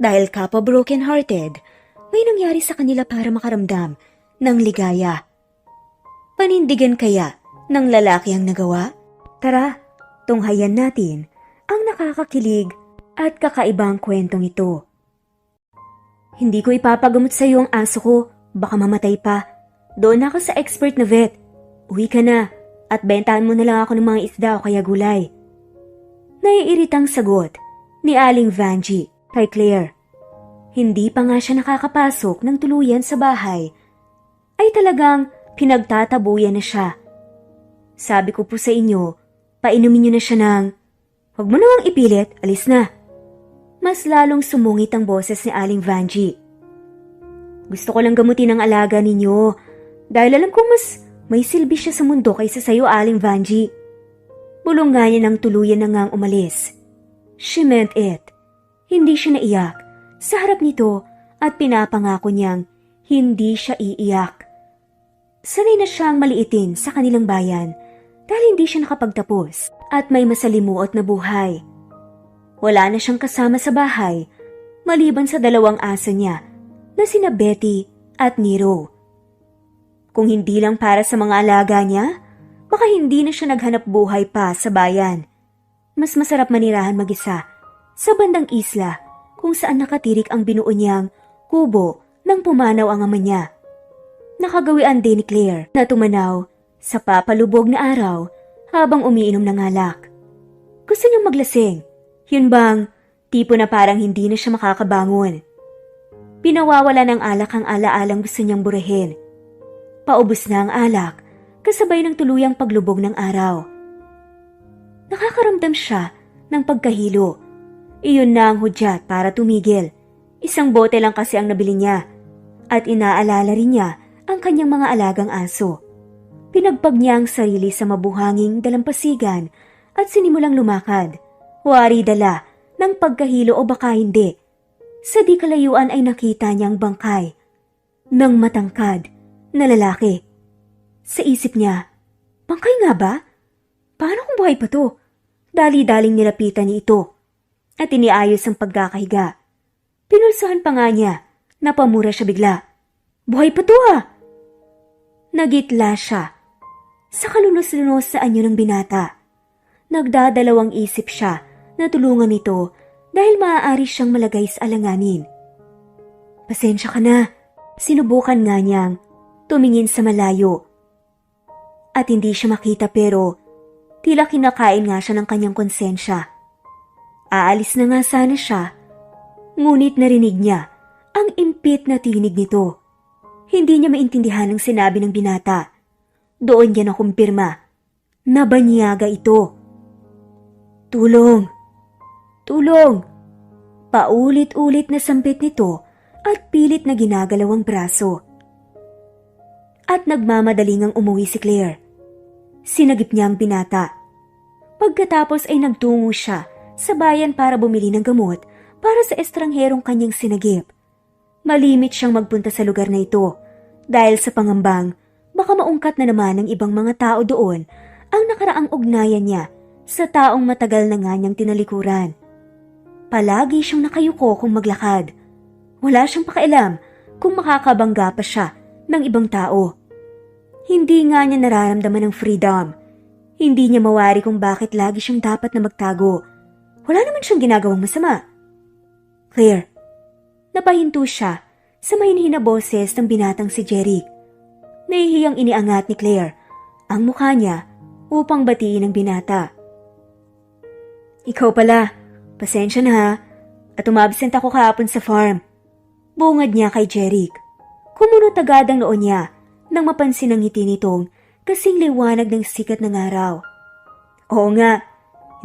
Dahil kapwa broken-hearted, may nangyari sa kanila para makaramdam ng ligaya. Panindigan kaya ng lalaki ang nagawa? Tara, tunghayan natin ang nakakakilig at kakaibang kwentong ito. Hindi ko ipapagamot sa iyo ang aso ko, baka mamatay pa. Doon ako sa expert na vet. Uwi ka na at bentahan mo na lang ako ng mga isda o kaya gulay. Naiiritang sagot ni Aling Vanjie kay Claire. Hindi pa nga siya nakakapasok ng tuluyan sa bahay, ay talagang pinagtatabuyan na siya. Sabi ko po sa inyo, painumin niyo na siya ng, "Huwag mo namang ipilit, alis na." Mas lalong sumungit ang boses ni Aling Vanjie. Gusto ko lang gamutin ang alaga ninyo dahil alam kong mas may silbi siya sa mundo kaysa sayo, Aling Vanjie. Bulong nga niya ng tuluyan na ngang umalis. She meant it. Hindi siya naiyak sa harap nito at pinapangako niyang hindi siya iiyak. Sanay na siyang maliitin sa kanilang bayan dahil hindi siya nakapagtapos at may masalimuot na buhay. Wala na siyang kasama sa bahay maliban sa dalawang aso niya na sina Betty at Nero. Kung hindi lang para sa mga alaga niya, baka hindi na siya naghanap buhay pa sa bayan. Mas masarap manirahan mag-isa sa bandang isla kung saan nakatirik ang binuo niyang kubo nang pumanaw ang ama niya. Nakagawian din ni Claire na tumanaw sa papalubog na araw habang umiinom ng alak. Gusto niyang maglasing. Yun bang tipo na parang hindi na siya makakabangon. Pinawawala ng alak ang alaalang gusto niyang burahin. Paubos na ang alak kasabay ng tuluyang paglubog ng araw. Nakakaramdam siya ng pagkahilo. Iyon na ang hudyat para tumigil. Isang bote lang kasi ang nabili niya at inaalala rin niya ang kanyang mga alagang aso. Pinagpag niya ang sarili sa mabuhanging dalampasigan at sinimulang lumakad. Wari dala ng pagkahilo o baka hindi. Sa di kalayuan ay nakita niyang bangkay ng matangkad na lalaki. Sa isip niya, bangkay nga ba? Paano kung buhay pa to? Dali-daling nilapitan niya ito at iniayos ang pagkakahiga. Pinulsahan pa nga niya, napamura siya bigla. Buhay pa to ah! Nagitla siya sa kalunos-lunos sa anyo ng binata. Nagdadalawang isip siya na tulungan ito dahil maaari siyang malagay sa alanganin. Pasensya ka na, sinubukan nga niyang tumingin sa malayo. At hindi siya makita pero tila kinakain nga siya ng kanyang konsensya. Aalis na nga sana siya, ngunit narinig niya ang impit na tinig nito. Hindi niya maintindihan ang sinabi ng binata. Doon niya nakumpirma na banyaga ito. Tulong! Tulong! Paulit-ulit na sampit nito at pilit na ginagalaw ang braso. At nagmamadaling ang umuwi si Claire. Sinagip niya ang binata. Pagkatapos ay nagtungo siya sa bayan para bumili ng gamot para sa estrangherong kanyang sinagip. Malimit siyang magpunta sa lugar na ito dahil sa pangambang baka maungkat na naman ng ibang mga tao doon ang nakaraang ugnayan niya sa taong matagal na nga niyang tinalikuran. Palagi siyang nakayuko kung maglakad. Wala siyang pakialam kung makakabangga pa siya ng ibang tao. Hindi nga niya nararamdaman ng freedom. Hindi niya mawari kung bakit lagi siyang dapat na magtago. Wala naman siyang ginagawang masama. Claire, napahinto siya sa mahinhin na boses ng binatang si Jeric. Nahihiyang iniangat ni Claire ang mukha niya upang batiin ang binata. Ikaw pala, pasensya na ha, at umabsent ako kahapon sa farm. Bungad niya kay Jeric. Kumunot agad ang noo niya nang mapansin ang ngiti nitong kasing liwanag ng sikat ng araw. Oo nga,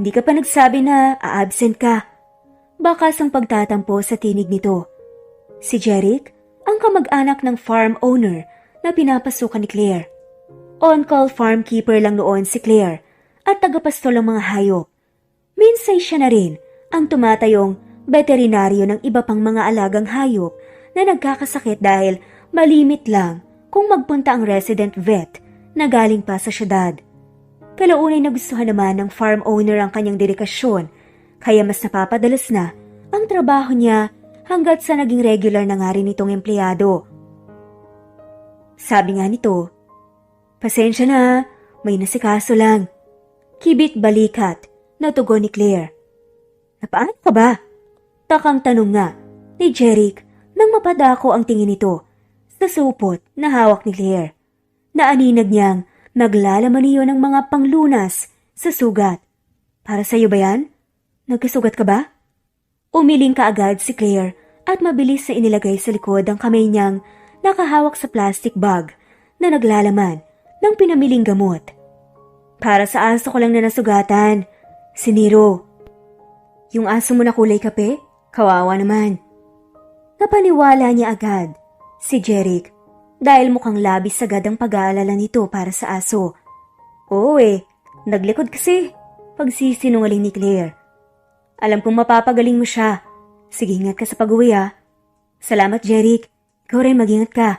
hindi ka pa nagsabi na a-absent ka. Bakas ang pagtatampo sa tinig nito. Si Jeric, ang kamag-anak ng farm owner na pinapasukan ni Claire. On-call farmkeeper lang noon si Claire at tagapastol ng mga hayop. Minsay siya na rin ang tumatayong veterinaryo ng iba pang mga alagang hayop na nagkakasakit dahil malimit lang kung magpunta ang resident vet na galing pa sa syudad. Kalaunay nagustuhan naman ng farm owner ang kanyang dedikasyon kaya mas napapadalas na ang trabaho niya hanggat sa naging regular na nga rin itong empleyado. Sabi nga nito, "Pasensya na, may nasikaso lang." Kibit balikat na tugon ni Claire. "Napaano ka ba?" Takang tanong nga ni Jeric nang mapadako ang tingin nito sa supot na hawak ni Claire. Naaninag niyang naglalaman niyo ng mga panglunas sa sugat. "Para sa'yo ba yan? Nagkasugat ka ba?" Umiling kaagad si Claire at mabilis na inilagay sa likod ang kamay niyang nakahawak sa plastic bag na naglalaman ng pinamiling gamot. "Para sa aso ko lang na nasugatan, si Nero." "Yung aso mo na kulay kape? Kawawa naman." Napaniwala niya agad si Jeric dahil mukhang labis agad ang pag-aalala nito para sa aso. "Oo naglikod kasi," pagsisinungaling ni Claire. "Alam kong mapapagaling mo siya. Sige, ingat ka sa pag-uwi ah." "Salamat Jeric, ikaw rin mag-ingat ka."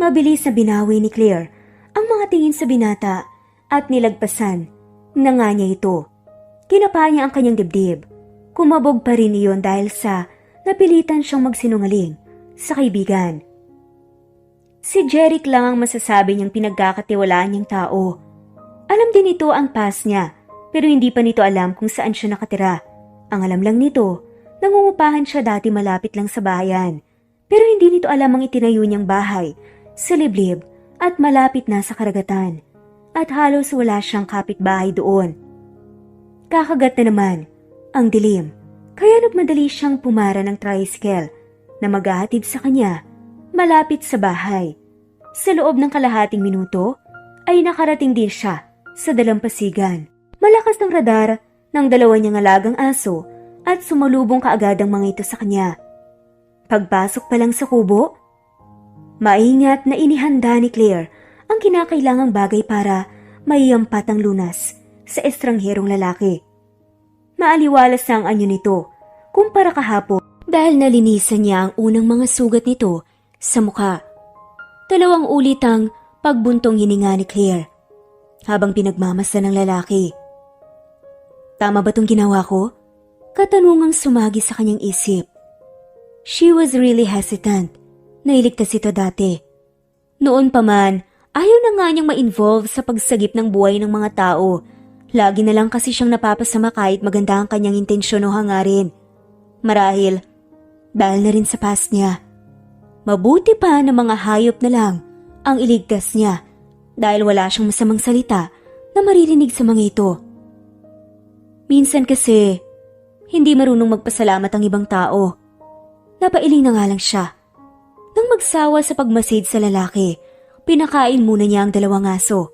Mabilis na binawi ni Claire ang mga tingin sa binata at nilagpasan na nga niya ito. Kinapa niya ang kanyang dibdib. Kumabog pa rin iyon dahil sa napilitan siyang magsinungaling sa kaibigan. Si Jeric lang ang masasabi niyang pinagkakatiwalaan niyang tao. Alam din ito ang past niya, pero hindi pa nito alam kung saan siya nakatira. Ang alam lang nito, nangungupahan siya dati malapit lang sa bayan. Pero hindi nito alam ang itinayo niyang bahay sa liblib at malapit na sa karagatan. At halos wala siyang kapitbahay doon. Kakagat na naman ang dilim, kaya nagmadali siyang pumara ng tricycle na maghahatid sa kanya malapit sa bahay. Sa loob ng kalahating minuto ay nakarating din siya sa dalampasigan. Malakas ng radar ng dalawa niyang alagang aso at sumalubong kaagad ang mga ito sa kanya. Pagpasok pa lang sa kubo, maingat na inihanda ni Claire ang kinakailangang bagay para maiyampat ang lunas sa estrangherong lalaki. Maaliwalas na ang anyo nito kumpara kahapon dahil nalinisan niya ang unang mga sugat nito sa mukha. 2 ulit ang pagbuntong hininga ni Claire habang pinagmamasdan ng lalaki. "Tama ba itong ginawa ko?" Katanungang sumagi sa kanyang isip. She was really hesitant na iligtas ito dati. Noon pa man, ayaw na nga niyang ma-involve sa pagsagip ng buhay ng mga tao. Lagi na lang kasi siyang napapasama kahit maganda ang kanyang intensyon o hangarin. Marahil, dahil na rin sa past niya. Mabuti pa na mga hayop na lang ang iligtas niya dahil wala siyang masamang salita na maririnig sa mga ito. Minsan kasi, hindi marunong magpasalamat ang ibang tao. Napailing na nga lang siya. Nang magsawa sa pagmasid sa lalaki, pinakain muna niya ang 2 aso.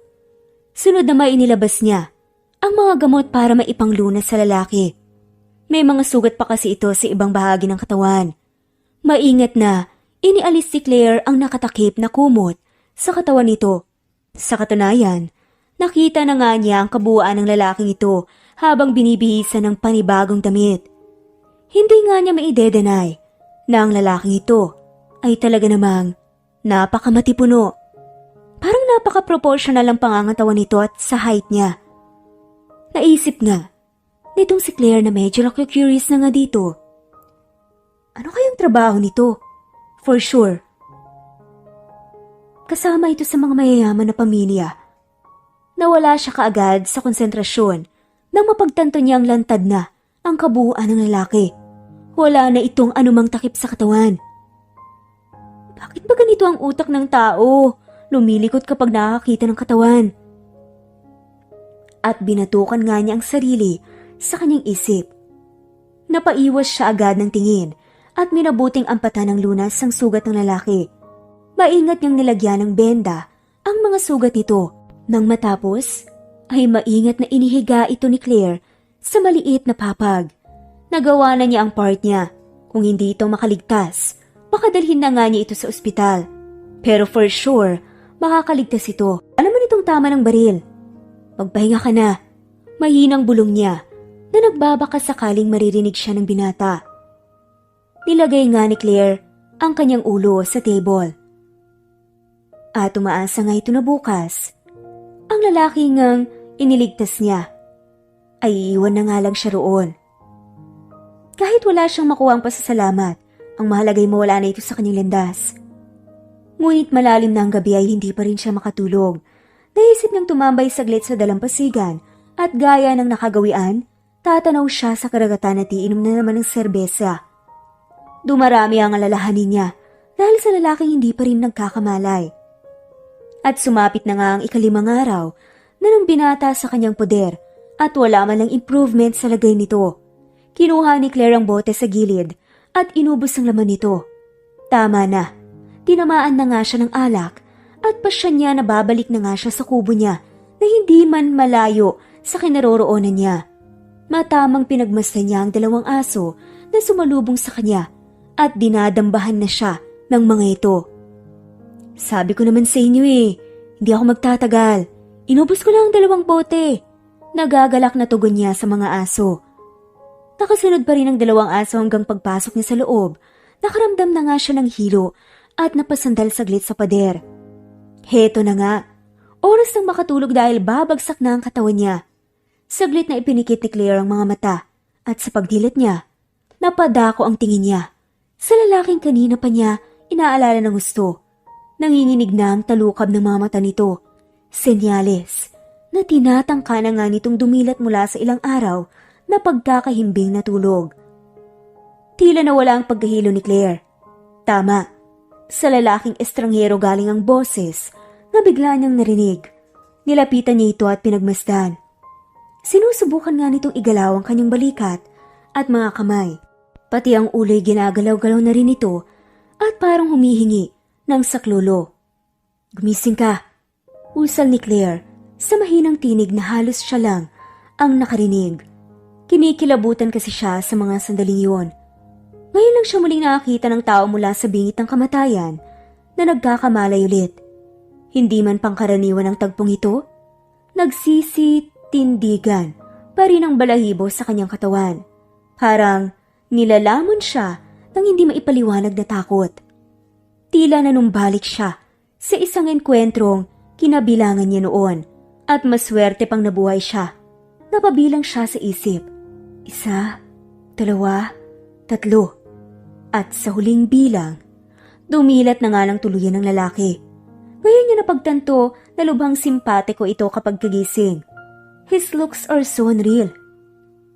Sunod na inilabas niya ang mga gamot para maipanglunas sa lalaki. May mga sugat pa kasi ito sa ibang bahagi ng katawan. Maingat na inialis si Claire ang nakatakip na kumot sa katawan nito. Sa katunayan, nakita na nga niya ang kabuuan ng lalaking ito habang binibihisan ng panibagong damit. Hindi nga niya maidedenay na ang lalaking ito ay talaga namang napakamatipuno. Parang napaka-proportional ang pangangatawan nito at sa height niya. Naisip nga nitong si Claire na medyo curious na nga dito. Ano kayang trabaho nito? For sure. Kasama ito sa mga mayayaman na pamilya. Nawala siya kaagad sa konsentrasyon nang mapagtanto niyang lantad na ang kabuuan ng lalaki. Wala na itong anumang takip sa katawan. Bakit ba ganito ang utak ng tao? Lumilikot kapag nakakita ng katawan. At binatukan nga niya ang sarili sa kanyang isip. Napaiwas siya agad ng tingin at minabuting ampatan ng lunas ang sugat ng lalaki. Maingat niyang nilagyan ng benda ang mga sugat nito. Nang matapos, ay maingat na inihiga ito ni Claire sa maliit na papag. Nagawa na niya ang part niya. Kung hindi ito makaligtas, makadalhin na nga niya ito sa ospital. Pero for sure, makakaligtas ito. Alam mo nitong tama ng baril. Magpahinga ka na. Mahinang bulong niya na nagbabaka sakaling maririnig siya ng binata. Nilagay nga ni Claire ang kanyang ulo sa table. At umaasa nga ito na bukas, ang lalaki ngang iniligtas niya ay iiwan na nga lang siya roon. Kahit wala siyang makuhang pasasalamat, ang mahalaga'y mawala na ito sa kanyang landas. Ngunit malalim na ang gabi ay hindi pa rin siya makatulog. Naisip niyang tumambay saglit sa dalampasigan at gaya ng nakagawian, tatanaw siya sa karagatan at iinom na naman ng serbesa. Dumarami ang alalahanin niya dahil sa lalaking hindi pa rin nagkakamalay. At sumapit na nga ang ikalimang araw na nang binata sa kanyang poder at wala man lang improvement sa lagay nito. Kinuha ni Claire ang bote sa gilid at inubos ang laman nito. Tama na. Tinamaan na nga siya ng alak at pasya niya na babalik na nga siya sa kubo niya na hindi man malayo sa kinaroroonan niya. Matamang pinagmasdan niya ang dalawang aso na sumalubong sa kanya at dinadambahan na siya ng mga ito. Sabi ko naman sa inyo hindi ako magtatagal. Inubos ko lang ang 2 bote. Nagagalak na tugon niya sa mga aso. Nakasunod pa rin ang 2 aso hanggang pagpasok niya sa loob. Nakaramdam na nga siya ng hilo at napasandal saglit sa pader. Heto na nga, oras nang makatulog dahil babagsak na ang katawan niya. Saglit na ipinikit ni Claire ang mga mata at sa pagdilat niya, napadako ang tingin niya. Sa lalaking kanina pa niya inaalala ng gusto. Nanginginig na ang talukab ng mga mata nito. Senyales na tinatangka na nga nitong dumilat mula sa ilang araw na pagkakahimbing na tulog. Tila nawala ang pagkahilo ni Claire. Tama, sa lalaking estranghero galing ang boses na bigla niyang narinig. Nilapitan niya ito at pinagmasdan. Sinusubukan nga nitong igalaw ang kanyang balikat at mga kamay. Pati ang ulo'y ginagalaw-galaw na rin ito at parang humihingi ng saklolo. Gumising ka, usal ni Claire sa mahinang tinig na halos siya lang ang nakarinig. Kinikilabutan kasi siya sa mga sandaling yun. Ngayon lang siya muling nakakita ng tao mula sa bingit ng kamatayan na nagkakamalay ulit. Hindi man pangkaraniwan ang tagpong ito, nagsisitindigan pa rin ang balahibo sa kanyang katawan. Parang nilalamon siya nang hindi maipaliwanag na takot. Tila nanumbalik siya sa isang engkwentrong kinabilangan niya noon at maswerte pang nabuhay siya. Napabilang siya sa isip. 1, 2, 3. At sa huling bilang, dumilat na nga lang tuluyan ng lalaki. Ngayon niya napagtanto na lubhang simpatiko ito kapag kagising. His looks are so unreal.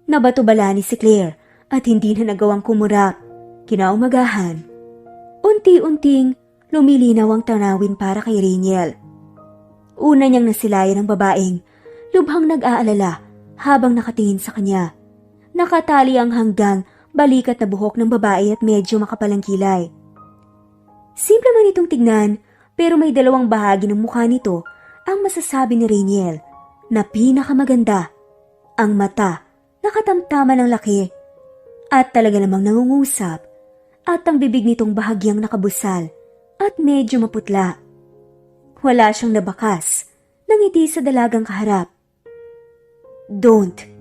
Nabato-bala ni si Claire at hindi na nagawang kumurap. Kinaumagahan, unti-unting lumilinaw ang tanawin para kay Rainiel. Una niyang nasilayan ang babaeng lubhang nag-aalala habang nakatingin sa kanya. Nakatali ang hanggang balikat na buhok ng babae at medyo makapalang kilay. Simple man itong tignan pero may 2 bahagi ng mukha nito ang masasabi ni Rainiel na pinakamaganda. Ang mata, nakatamtaman ng laki at talaga namang nangungusap at ang bibig nitong bahagyang nakabusal at medyo maputla. Wala siyang nabakas ng ngiti sa dalagang kaharap. Don't.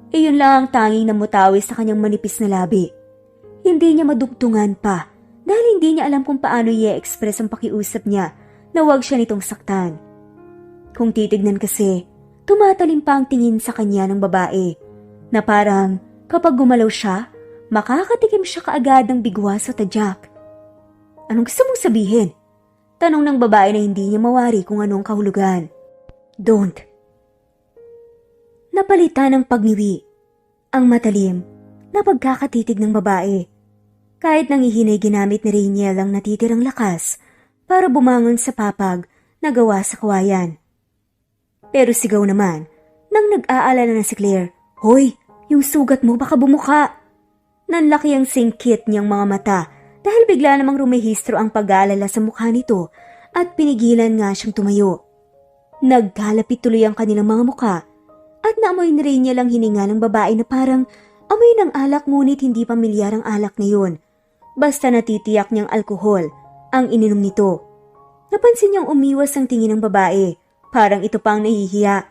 Iyon lang ang tanging namutawi sa kanyang manipis na labi. Hindi niya madugtungan pa dahil hindi niya alam kung paano i-express ang pakiusap niya na huwag siya nitong saktan. Kung titignan kasi, tumatalim pa ang tingin sa kanya ng babae na parang kapag gumalaw siya, makakatikim siya kaagad ng bigwas o tadyak. Anong gusto mong sabihin? Tanong ng babae na hindi niya mawari kung anong kahulugan. Don't. Napalitan ng pagniwi. Ang matalim na pagkakatitig ng babae. Kahit nangihinay ginamit ni Rainiel ang natitirang lakas para bumangon sa papag na gawa sa kawayan. Pero sigaw naman nang nag-aalala na si Claire, Hoy, yung sugat mo baka bumuka. Nanlaki ang singkit niyang mga mata dahil bigla namang rumehistro ang pag-aalala sa mukha nito at pinigilan nga siyang tumayo. Nagkalapit tuloy ang kanilang mga mukha at naamoy ni Rainiel ang hininga ng babae na parang amoy ng alak ngunit hindi pamilyar ang alak na yun. Basta natitiyak niyang alkohol ang ininom nito. Napansin niyang umiwas ang tingin ng babae, parang ito pang nahihiya.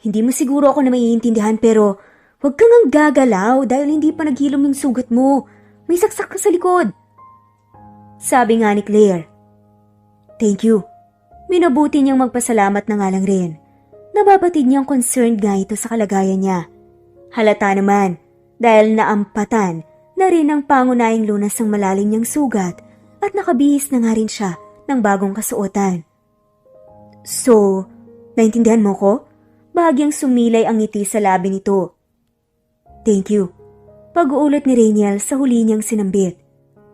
Hindi mo siguro ako na maiintindihan pero huwag kang ang gagalaw dahil hindi pa naghilom yung sugat mo. May saksak ka sa likod. Sabi nga ni Claire. Thank you. Minabuti niyang magpasalamat na nga lang rin. Nababatid niyang concerned nga ito sa kalagayan niya. Halata naman dahil naampatan na rin ang pangunahing lunas ng malalim niyang sugat at nakabihis na nga rin siya ng bagong kasuotan. So, naintindihan mo ko? Bahagyang sumilay ang ngiti sa labi nito. Thank you. Pag-uulat ni Rainiel sa huli niyang sinambit.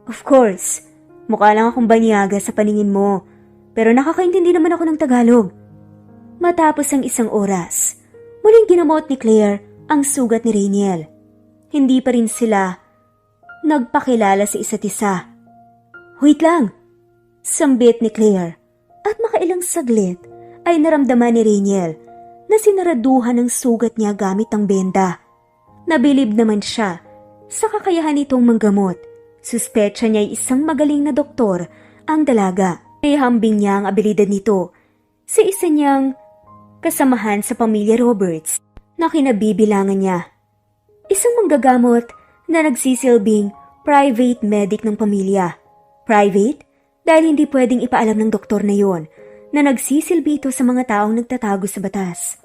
Of course, mukha lang akong banyaga sa paningin mo, pero nakakaintindi naman ako ng Tagalog. Matapos ang isang oras, muling ginamot ni Claire ang sugat ni Rainiel. Hindi pa rin sila nagpakilala sa isa't isa. Wait lang! Sambit ni Claire at makailang saglit ay naramdaman ni Rainiel na sinaraduhan ng sugat niya gamit ang benda. Nabilib naman siya sa kakayahan nitong manggamot. Suspetsa niya ay isang magaling na doktor ang dalaga. Ihambing niya ang abilidad nito sa isa niyang kasamahan sa pamilya Roberts na kinabibilangan niya. Isang manggagamot na nagsisilbing private medic ng pamilya. Private? Dahil hindi pwedeng ipaalam ng doktor na yon na nagsisilbi ito sa mga taong nagtatago sa batas.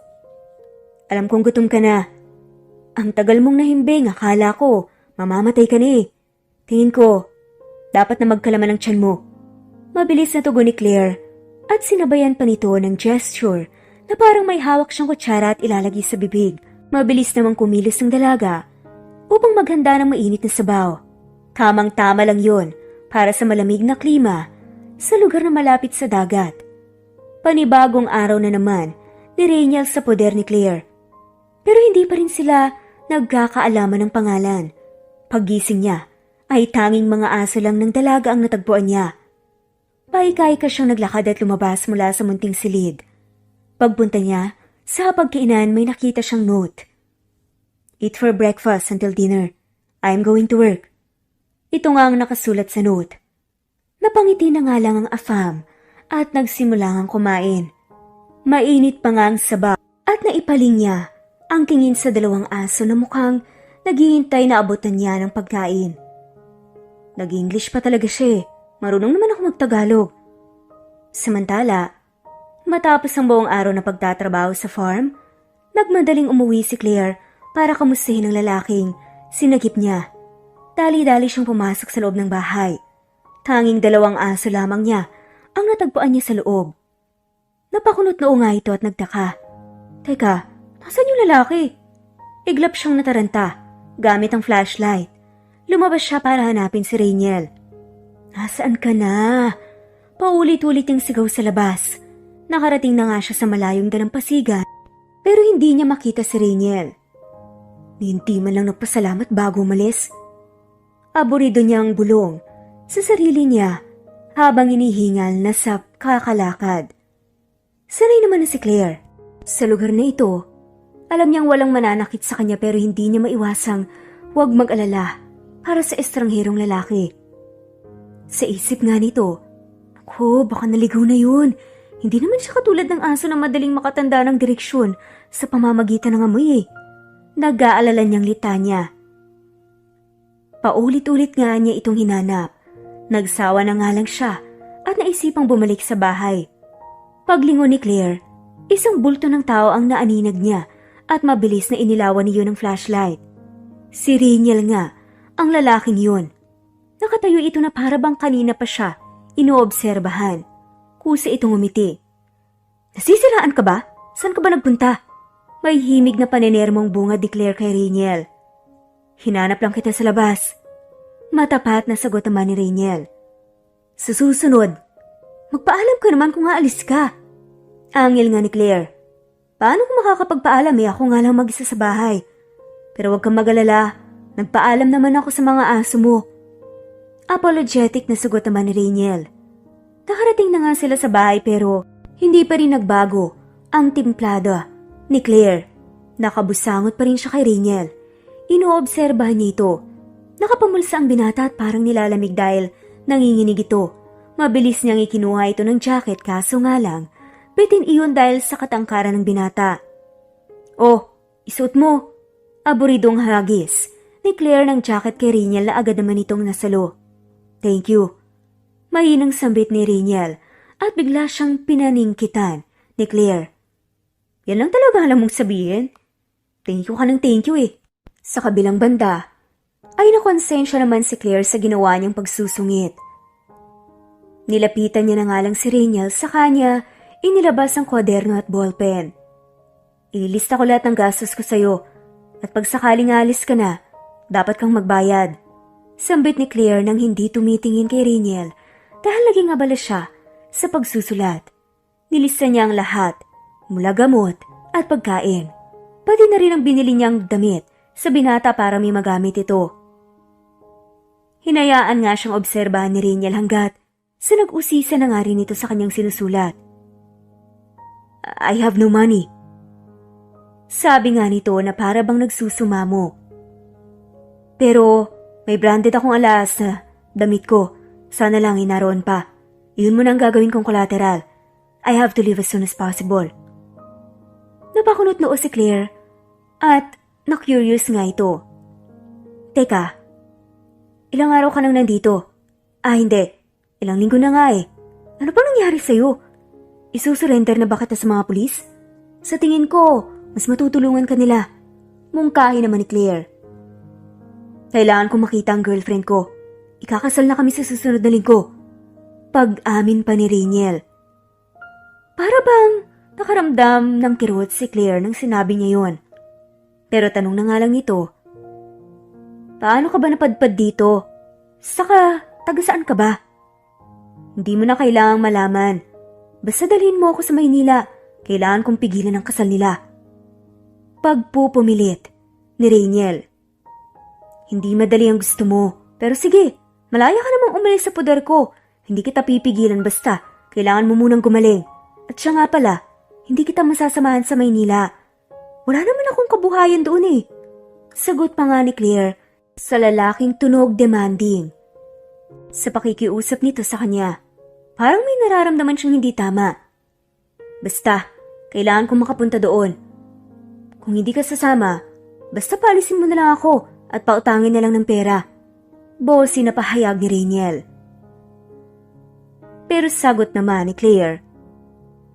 Alam kong gutom ka na. Ang tagal mong nahimbing, akala ko, mamamatay ka na eh. Tingin ko, dapat na magkalaman ng tiyan mo. Mabilis na tugon ni Claire at sinabayan pa nito ng gesture na parang may hawak siyang kutsara at ilalagay sa bibig. Mabilis namang kumilos ng dalaga upang maghanda ng mainit na sabaw. Tamang-tama lang yon para sa malamig na klima sa lugar na malapit sa dagat. Panibagong araw na naman ni Rainiel sa poder ni Claire. Pero hindi pa rin sila nagkakaalaman ng pangalan. Paggising niya ay tanging mga aso lang ng dalaga ang natagpuan niya. Paikay-ka siyang naglakad at lumabas mula sa munting silid. Pagpunta niya, sa pagkainan may nakita siyang note. Eat for breakfast until dinner. I'm going to work. Ito nga ang nakasulat sa note. Napangiti na nga lang ang afam at nagsimula ngang kumain. Mainit pa nga ang sabaw at naipaling niya ang tingin sa dalawang aso na mukhang naghihintay na abutan niya ng pagkain. Nag-English pa talaga siya eh. Marunong naman ako magtagalog. Samantala, matapos ang buong araw na pagtatrabaho sa farm, nagmadaling umuwi si Claire para kamustahin ang lalaking sinagip niya. Dali-dali siyang pumasok sa loob ng bahay. Tanging dalawang aso lamang niya ang natagpuan niya sa loob. Napakunot-noo nga ito at nagtaka. Teka, nasan yung lalaki? Iglap siyang nataranta gamit ang flashlight. Lumabas siya para hanapin si Rainiel. Nasaan ka na? Paulit-ulit yung sigaw sa labas. Nakarating na nga siya sa malayong dalampasigan pero hindi niya makita si Rainiel. Hindi man lang nagpasalamat bago umalis. Aburido niya ang bulong sa sarili niya habang inihingal na sa kakalakad. Sanay naman na si Claire. Sa lugar na ito, alam niyang walang mananakit sa kanya pero hindi niya maiwasang huwag mag-alala para sa estrangherong lalaki. Sa isip nga nito, ako, baka naligaw na yun. Hindi naman siya katulad ng aso na madaling makatanda ng direksyon sa pamamagitan ng amoy eh. Nag-aalala niyang litanya. Paulit-ulit nga niya itong hinanap. Nagsawa na nga lang siya at naisipang bumalik sa bahay. Paglingon ni Claire, isang bulto ng tao ang naaninag niya at mabilis na inilawan niyo ng flashlight. Si Rainiel nga, ang lalaking yun. Nakatayo ito na para bang kanina pa siya inoobserbahan. Kusa itong umiti. Nasisiraan ka ba? Saan ka ba nagpunta? May himig na panenermong bunga ni Claire kay Rainiel. Hinanap lang kita sa labas. Matapat na sagot naman ni Rainiel. Sa susunod, magpaalam ka naman kung aalis ka. Angil nga ni Claire. Paano kung makakapagpaalam eh ako nga lang mag-isa sa bahay? Pero huwag kang mag-alala, nagpaalam naman ako sa mga aso mo. Apologetic na sagot naman ni Rainiel. Nakarating na nga sila sa bahay pero hindi pa rin nagbago ang timplada ni Claire. Nakabusangot pa rin siya kay Rainiel. Inoobserbahan niya ito. Nakapamulsa ang binata at parang nilalamig dahil nanginginig ito. Mabilis niyang ikinuha ito ng jacket kaso nga lang, bitin iyon dahil sa katangkaran ng binata. Oh, isuot mo. Aburidong hagis ni Claire ng jacket kay Rainiel na agad naman itong nasalo. Thank you. Mahinang sambit ni Rainiel at bigla siyang pinaningkitan ni Claire. Yan lang talaga alam mong sabihin. Thank you ka ng thank you eh. Sa kabilang banda, ay nakonsensya naman si Claire sa ginawa niyang pagsusungit. Nilapitan niya na nga lang si Rainiel sa kanya, inilabas ang kwaderno at ballpen. Ililista ko lahat ng gastos ko sa'yo at pag sakaling alis ka na, dapat kang magbayad. Sambit ni Claire nang hindi tumitingin kay Rainiel dahil naging abala siya sa pagsusulat. Nilista niya ang lahat, mula gamot at pagkain. Pati na rin ang binili niyang damit sa binata para may magamit ito. Hinayaan nga siyang obserbahan ni Rainiel hanggat sa nag-usisa na nga rin ito sa kanyang sinusulat. I have no money. Sabi nga nito na para bang nagsusumamo. Pero may branded akong alas na damit ko. Sana lang inaroon pa. Yun mo nang gagawin kong collateral. I have to leave as soon as possible. Napakunot noo si Claire at na-curious nga ito. Teka, ilang araw ka nang nandito? Hindi. Ilang linggo na nga eh. Ano bang nangyari sa'yo? Isusurrender na ba kita sa mga pulis? Sa tingin ko, mas matutulungan ka nila. Mungkahi naman ni Claire. Kailangan ko makita ang girlfriend ko. Ikakasal na kami sa susunod na linggo. Pag-amin pa ni Rainiel. Para bang nakaramdam ng kirot si Claire nang sinabi niya yon. Pero tanong na nga lang nito, paano ka ba napadpad dito? Saka, taga saan ka ba? Hindi mo na kailangang malaman. Basta dalhin mo ako sa Maynila. Kailangan kong pigilan ang kasal nila. Pagpupumilit ni Rainiel. Hindi madali ang gusto mo. Pero sige, malaya ka namang umalis sa poder ko. Hindi kita pipigilan basta. Kailangan mo munang gumaling. At siya nga pala, hindi kita masasamahan sa Maynila. Wala naman akong kabuhayan doon eh. Sagot pa nga ni Claire sa lalaking tunog demanding. Sa pakikiusap nito sa kanya, parang may nararamdaman siyang hindi tama. Basta, kailangan kong makapunta doon. Kung hindi ka sasama, basta paalisin mo na lang ako at pautangin na lang ng pera. Bossy na pahayag ni Rainiel. Pero sagot naman ni Claire,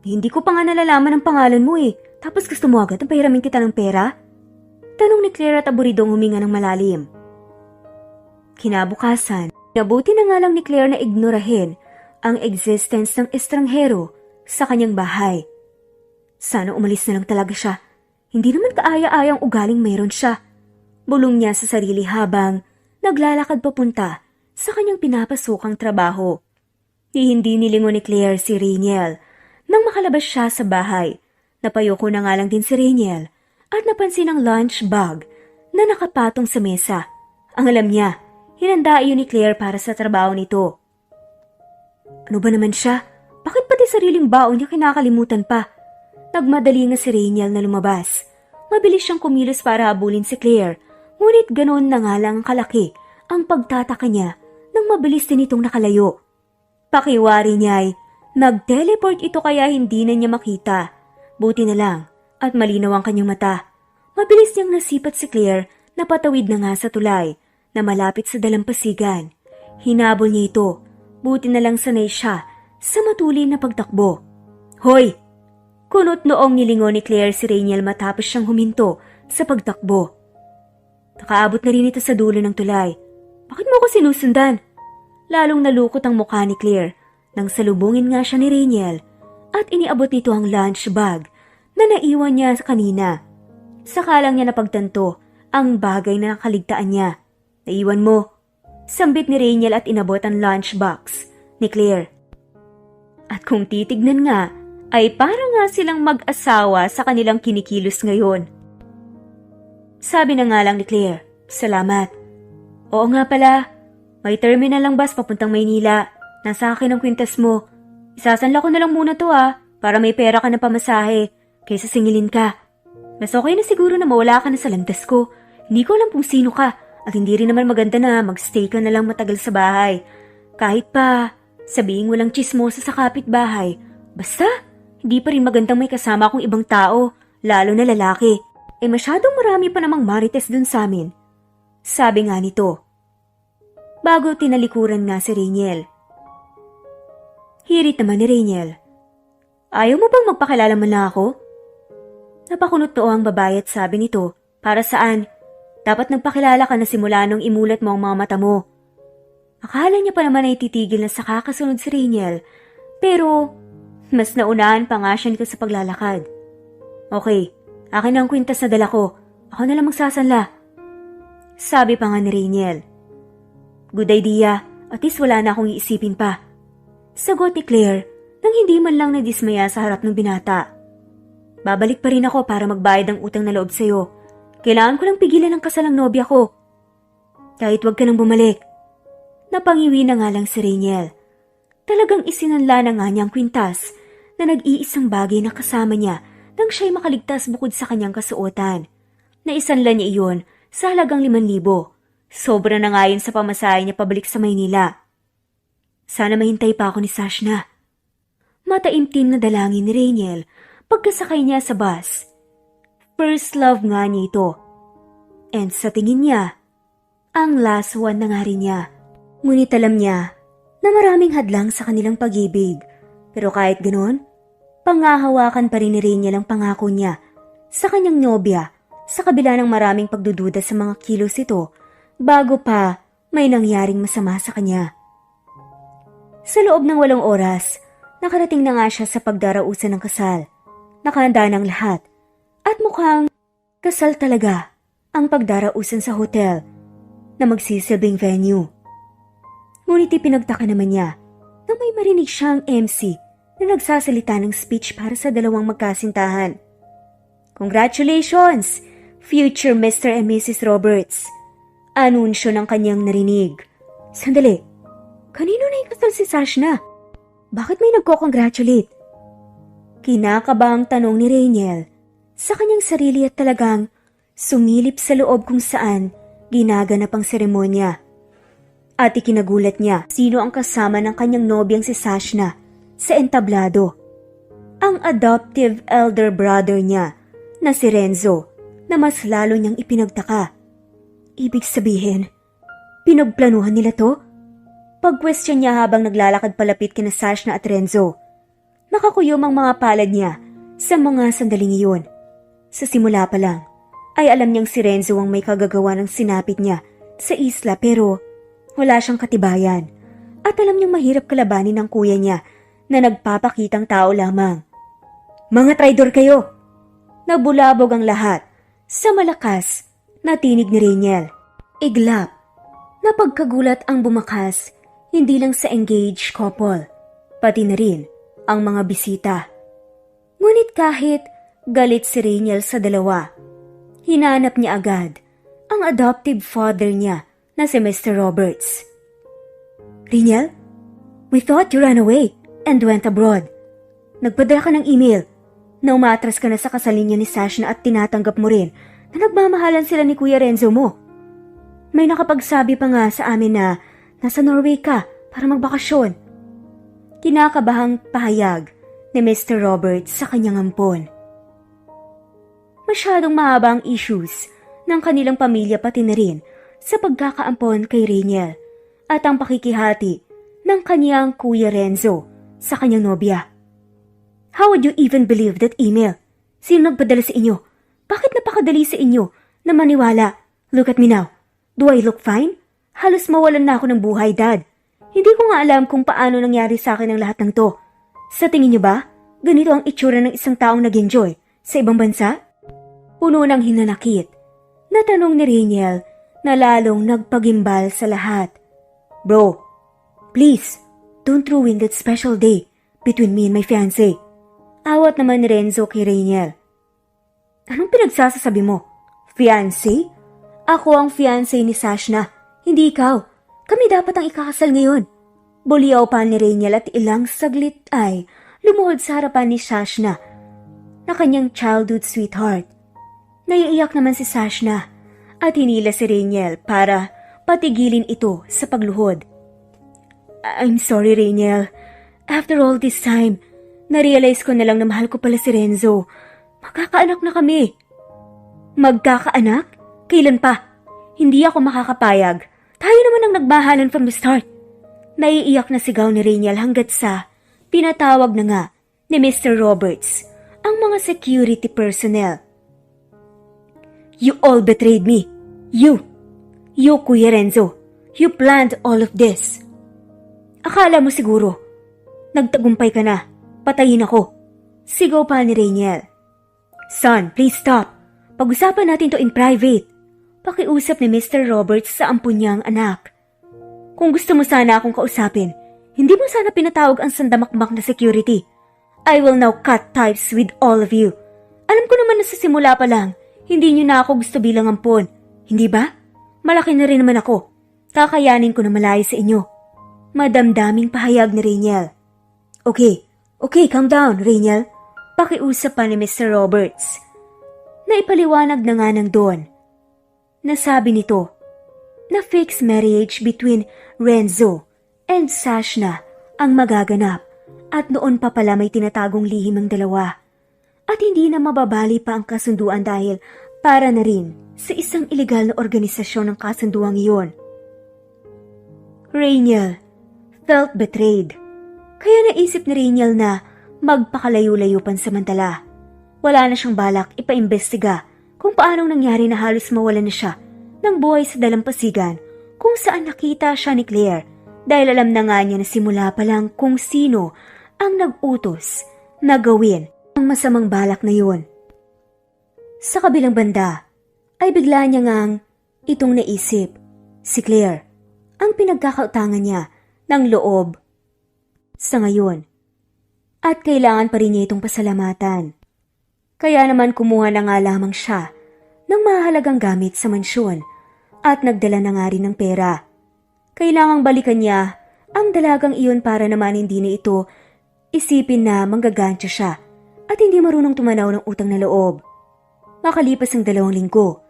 hindi ko pa nga nalalaman ang pangalan mo eh. Tapos gusto mo agad na pahiramin kita ng pera? Tanong ni Claire at aburidong huminga ng malalim. Kinabukasan, nabuti na nga lang ni Claire na ignorahin ang existence ng estranghero sa kanyang bahay. Sana umalis na lang talaga siya. Hindi naman kaaya-ayang ugaling mayroon siya. Bulong niya sa sarili habang naglalakad papunta sa kanyang pinapasukang trabaho. Hindi nilingon ni Claire si Rainiel nang makalabas siya sa bahay. Napayoko na nga lang din si Rainiel at napansin ang lunch bag na nakapatong sa mesa. Ang alam niya, hinanda iyon ni Claire para sa trabaho nito. Ano ba naman siya? Bakit pati sariling baon niya kinakalimutan pa? Nagmadali nga si Rainiel na lumabas. Mabilis siyang kumilos para habulin si Claire, ngunit ganoon na nga lang kalaki ang pagtataka niya nang mabilis din itong nakalayo. Pakiwari niya ay nag-teleport ito kaya hindi na niya makita. Buti na lang at malinaw ang kanyang mata. Mabilis niyang nasipat si Claire na patawid na nga sa tulay na malapit sa dalampasigan. Hinabol niya ito. Buti na lang sanay siya sa matulin na pagtakbo. Hoy! Kunot noong nilingon ni Claire si Rainiel matapos siyang huminto sa pagtakbo. Nakaabot na rin ito sa dulo ng tulay. Bakit mo ako sinusundan? Lalong nalukot ang mukha ni Claire nang salubungin nga siya ni Rainiel at iniabot nito ang lunch bag na naiwan niya kanina. Saka lang niya napagtanto ang bagay na nakaligtaan niya. Naiwan mo. Sambit ni Rainiel at inabot ang lunchbox ni Claire. At kung titignan nga, ay parang nga silang mag-asawa sa kanilang kinikilos ngayon. Sabi na nga lang ni Claire, salamat. Oo nga pala, may terminal lang bus papuntang Maynila. Nasa akin ang kwintas mo. Isasanla ko na lang muna to para may pera ka na pamasahe kaysa singilin ka. Mas okay na siguro na mawala ka na sa landas ko. Hindi ko alam kung sino ka at hindi rin naman maganda na magstay ka na lang matagal sa bahay. Kahit pa sabihin walang chismosa sa kapitbahay. Basta, hindi pa rin magandang may kasama akong ibang tao, lalo na lalaki. Masyadong marami pa namang marites dun sa amin. Sabi nga nito. Bago tinalikuran nga si Rainiel. Hirit naman ni Rainiel. Ayaw mo bang magpakilala man lang ako? Napakunot to ang babae at sabi nito, para saan? Dapat nagpakilala ka na simula nung imulat mo ang mga mata mo. Akala niya pa naman ay titigil na sa kakasunod si Rainiel, pero mas naunahan pa nga siya nito sa paglalakad. Okay, akin na ang kwintas na dala ko. Ako na lang magsasanla. Sabi pa nga ni Rainiel. Good idea, at least wala na akong iisipin pa. Sagot ni Claire nang hindi man lang nadismaya sa harap ng binata. Babalik pa rin ako para magbayad ng utang na loob sa'yo. Kailangan ko lang pigilan ang kasal ng nobya ko. Kahit wag ka nang bumalik. Napangiwi na nga lang si Rainiel. Talagang isinanla na nga niyang kwintas na nag-iisang bagay na kasama niya nang siya'y makaligtas bukod sa kanyang kasuotan. Naisanla niya iyon sa halagang 5,000. Sobra na nga yun sa pamasahe niya pabalik sa Maynila. Sana mahintay pa ako ni Sashna. Mataimtim na dalangin ni Rainiel pagkasakay niya sa bus. First love nga niya ito. And sa tingin niya, ang last one na nga rin niya. Ngunit alam niya na maraming hadlang sa kanilang pag-ibig. Pero kahit ganoon, pangahawakan pa rin ni Rainiel ang pangako niya sa kanyang nobya sa kabila ng maraming pagdududa sa mga kilos ito bago pa may nangyaring masama sa kanya. Sa loob ng 8 oras, nakarating na nga siya sa pagdarausan ng kasal. Nakahanda ng lahat at mukhang kasal talaga ang pagdarausan sa hotel na magsisilbing venue. Ngunit ipinagtaka naman niya na may marinig siyang MC na nagsasalita ng speech para sa dalawang magkasintahan. Congratulations, future Mr. and Mrs. Roberts. Anunsyo ng kanyang narinig. Sandali, kanino na ikasal si Sashna? Bakit may nagko-congratulate? Kinakabang tanong ni Rainiel sa kanyang sarili at talagang sumilip sa loob kung saan ginaganap ang seremonya. At ikinagulat niya sino ang kasama ng kanyang nobyang si Sashna sa entablado. Ang adoptive elder brother niya na si Renzo na mas lalo niyang ipinagtaka. Ibig sabihin, pinagplanuhan nila to? Pag-question niya habang naglalakad palapit kina Sashna at Renzo. Nakakuyom ang mga palad niya sa mga sandaling iyon. Sa simula pa lang, ay alam niyang si Renzo ang may kagagawa ng sinapit niya sa isla pero wala siyang katibayan. At alam niyang mahirap kalabanin ng kuya niya na nagpapakitang tao lamang. Mga traidor kayo! Nabulabog ang lahat sa malakas na tinig ni Rainiel. Iglap, napagkagulat ang bumakas hindi lang sa engaged couple, pati na rin ang mga bisita. Ngunit kahit galit si Rainiel sa dalawa, hinanap niya agad ang adoptive father niya na si Mr. Roberts. Rainiel, we thought you ran away and went abroad. Nagpadala ka ng email na umatras ka na sa kasalin niya ni Sashna at tinatanggap mo rin na nagmamahalan sila ni Kuya Renzo mo. May nakapagsabi pa nga sa amin na nasa Norway ka para magbakasyon. Kinakabahang pahayag ni Mr. Roberts sa kanyang ampon. Masyadong mahaba ang issues ng kanilang pamilya pati na rin sa pagkakaampon kay Rainiel at ang pakikihati ng kanyang Kuya Renzo sa kanyang nobya. How would you even believe that email? Sino nagpadala sa inyo? Bakit napakadali sa inyo na maniwala? Look at me now. Do I look fine? Halos mawalan na ako ng buhay, Dad. Hindi ko nga alam kung paano nangyari sa akin ang lahat ng to. Sa tingin niyo ba, ganito ang itsura ng isang taong nag-enjoy sa ibang bansa? Puno ng hinanakit. Natanong ni Rainiel na lalong nagpagimbal sa lahat. Bro, please, don't ruin that special day between me and my fiancé. Awat naman ni Renzo kay Rainiel. Anong pinagsasasabi mo? Fiancé? Ako ang fiancé ni Sashna, hindi ikaw. Kami dapat ang ikakasal ngayon. Buliaw pa ni Rainiel at ilang saglit ay lumuhod sa harapan ni Sashna na kanyang childhood sweetheart. Naiiyak naman si Sashna at hinila si Rainiel para patigilin ito sa pagluhod. I'm sorry, Rainiel. After all this time, narealize ko na lang na mahal ko pala si Renzo. Magkakaanak na kami. Magkakaanak? Kailan pa? Hindi ako makakapayag. Tayo naman ang nagmahalan from the start. Naiiyak na sigaw ni Rainiel hanggat sa pinatawag na nga ni Mr. Roberts ang mga security personnel. You all betrayed me. You, Kuya Renzo, you planned all of this. Akala mo siguro, nagtagumpay ka na, patayin ako. Sigaw pa ni Rainiel. Son, please stop. Pag-usapan natin to in private. Pakiusap ni Mr. Roberts sa ampun niyang anak. Kung gusto mo sana akong kausapin, hindi mo sana pinatawag ang sandamakmak na security. I will now cut ties with all of you. Alam ko naman na sa simula pa lang, hindi niyo na ako gusto bilang ampon. Hindi ba? Malaki na rin naman ako. Kakayanin ko na malayo sa inyo. Madamdaming pahayag ni Rainiel. Okay, calm down, Rainiel. Pakiusap pa ni Mr. Roberts. Naipaliwanag na nga ng Don. Nasabi nito na fixed marriage between Renzo and Sashna ang magaganap at noon pa pala may tinatagong lihim ang dalawa. At hindi na mababali pa ang kasunduan dahil para na rin sa isang ilegal na organisasyon ng kasunduang iyon. Rainiel felt betrayed. Kaya naisip ni Rainiel na magpakalayo-layo pansamantala. Wala na siyang balak ipaimbestiga kung paanong nangyari na halos mawalan na siya ng buhay sa dalampasigan kung saan nakita siya ni Claire dahil alam na nga niya na simula pa lang kung sino ang nag-utos na gawin ang masamang balak na yun. Sa kabilang banda, ay bigla niya ngang itong naisip, si Claire, ang pinagkakautangan niya ng loob sa ngayon. At kailangan pa rin niya itong pasalamatan. Kaya naman kumuha na nga lamang siya ng mahalagang gamit sa mansyon at nagdala na nga rin ng pera. Kailangang balikan niya ang dalagang iyon para naman hindi na ito isipin na manggagansya siya at hindi marunong tumanaw ng utang na loob. Makalipas ang 2 linggo,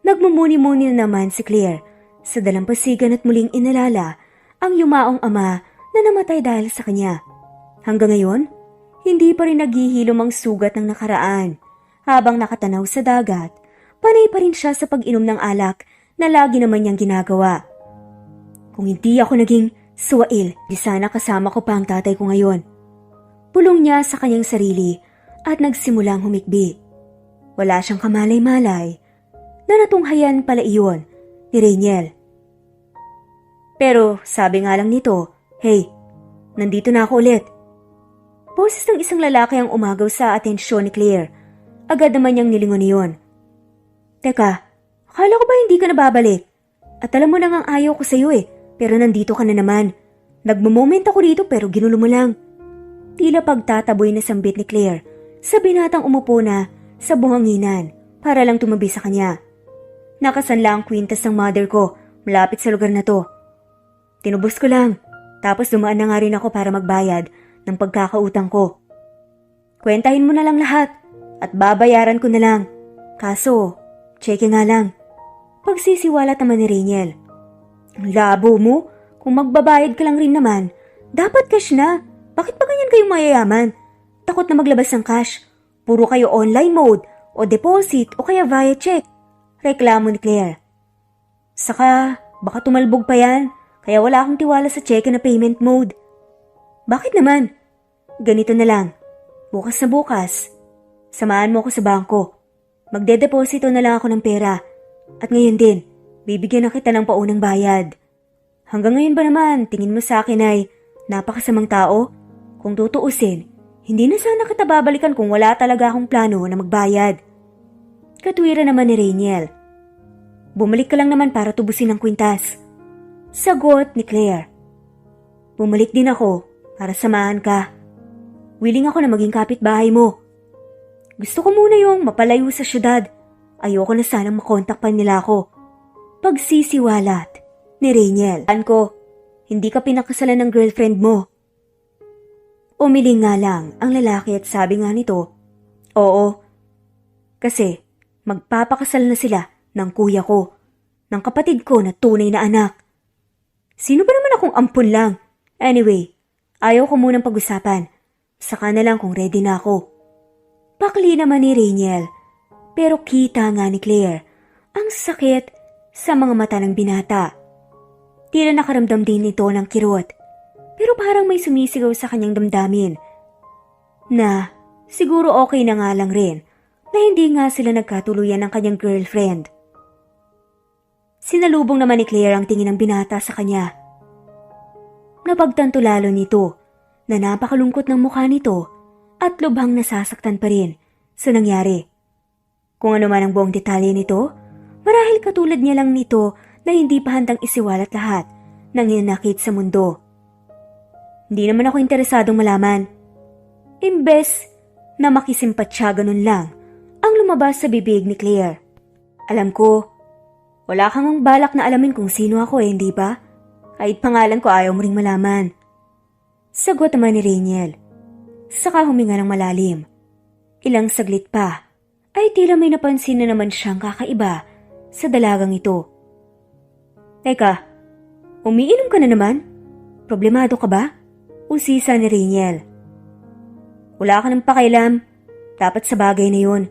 nagmumuni-muni na naman si Claire sa dalampasigan at muling inalala ang yumaong ama na namatay dahil sa kanya. Hanggang ngayon, hindi pa rin naghihilom ang sugat ng nakaraan. Habang nakatanaw sa dagat, panay pa rin siya sa pag-inom ng alak na lagi naman niyang ginagawa. Kung hindi ako naging suwail, di sana kasama ko pa ang tatay ko ngayon. Pulong niya sa kanyang sarili at nagsimulang humikbi. Wala siyang kamalay-malay na natunghayan pala iyon ni Rainiel. Pero sabi nga lang nito, hey, nandito na ako ulit. Boses ng isang lalaki ang umagaw sa atensyon ni Claire. Agad naman niyang nilingon iyon. Teka, akala ko ba hindi ka nababalik? At alam mo na ngang ayaw ko sa'yo pero nandito ka na naman. Nagmo-moment ako rito pero ginulo mo lang. Tila pagtataboy na sambit ni Claire sa binatang umupo na sa buhanginan para lang tumabi sa kanya. Nakasanla ang kwintas ng mother ko malapit sa lugar na to. Tinubos ko lang, tapos dumaan na nga rin ako para magbayad ng pagkakautang ko. Kwentahin mo na lang lahat at babayaran ko na lang. Kaso, cheque nga lang. Pagsisiwalat naman ni Rainiel. Ang labo mo, kung magbabayad ka lang rin naman, dapat cash na. Bakit pa ganyan kayong mayayaman? Takot na maglabas ng cash. Puro kayo online mode o deposit o kaya via check. Reklamo ni Claire. Saka, baka tumalbog pa yan, kaya wala akong tiwala sa check na payment mode. Bakit naman? Ganito na lang. Bukas na bukas. Samahan mo ako sa bangko. Magdedeposito na lang ako ng pera. At ngayon din, bibigyan na kita ng paunang bayad. Hanggang ngayon ba naman, tingin mo sa akin ay napakasamang tao? Kung tutuusin, hindi na sana kita babalikan kung wala talaga akong plano na magbayad. Katwiran naman ni Rainiel. Bumalik ka lang naman para tubusin ang kwintas. Sagot ni Claire. Bumalik din ako para samahan ka. Willing ako na maging kapitbahay mo. Gusto ko muna yung mapalayo sa syudad. Ayoko na sanang makontak pa nila ako. Pagsisiwalat ni Rainiel. Ko, hindi ka pinakasalan ng girlfriend mo. Umiling nga lang ang lalaki at sabi nga nito, oo. Kasi magpapakasal na sila ng kuya ko, ng kapatid ko na tunay na anak. Sino ba naman akong ampun lang? Anyway, ayaw ko munang pag-usapan. Saka na lang kung ready na ako. Pakli naman ni Rainiel, pero kita nga ni Claire ang sakit sa mga mata ng binata. Tila nakaramdam din ito ng kirot, pero parang may sumisigaw sa kanyang damdamin na siguro okay na nga lang rin na hindi nga sila nagkatuluyan ng kanyang girlfriend. Sinalubong naman ni Claire ang tingin ng binata sa kanya. Napagtanto lalo nito na napakalungkot ng mukha nito at lubhang nasasaktan pa rin sa nangyari. Kung ano man ang buong detalye nito, marahil katulad niya lang nito na hindi pa handang isiwalat lahat ng hinanakit sa mundo. Hindi naman ako interesadong malaman. Imbes na makisimpatya ganun lang ang lumabas sa bibig ni Claire. Alam ko, wala kang balak na alamin kung sino ako hindi ba? Kahit pangalan ko ayaw mo ring malaman. Sagot naman ni Rainiel. Saka huminga ng malalim. Ilang saglit pa ay tila may napansin na naman siyang kakaiba sa dalagang ito. Teka, umiinom ka na naman? Problemado ka ba? Usisa ni Rainiel. Wala ka ng pakialam. Dapat sa bagay na yun.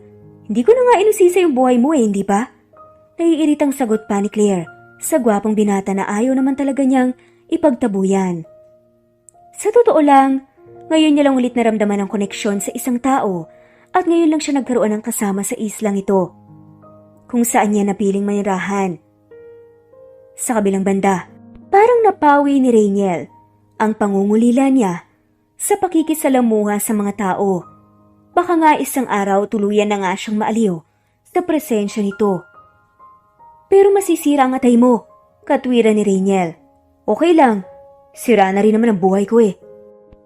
Hindi ko na nga inusisa yung buhay mo hindi ba? Naiiritang sagot pa ni Claire sa gwapong binata na ayaw naman talaga niyang ipagtabuyan. Sa totoo lang, ngayon niya lang ulit naramdaman ang koneksyon sa isang tao at ngayon lang siya nagkaroon ng kasama sa islang ito, kung saan niya napiling manirahan. Sa kabilang banda, parang napawi ni Rainiel ang pangungulila niya sa pakikisalamuha sa mga tao. Baka nga isang araw tuluyan na nga siyang maaliw sa presensya nito. Pero masisira ang atay mo, katwiran ni Rainiel. Okay lang, sira na rin naman ang buhay ko eh.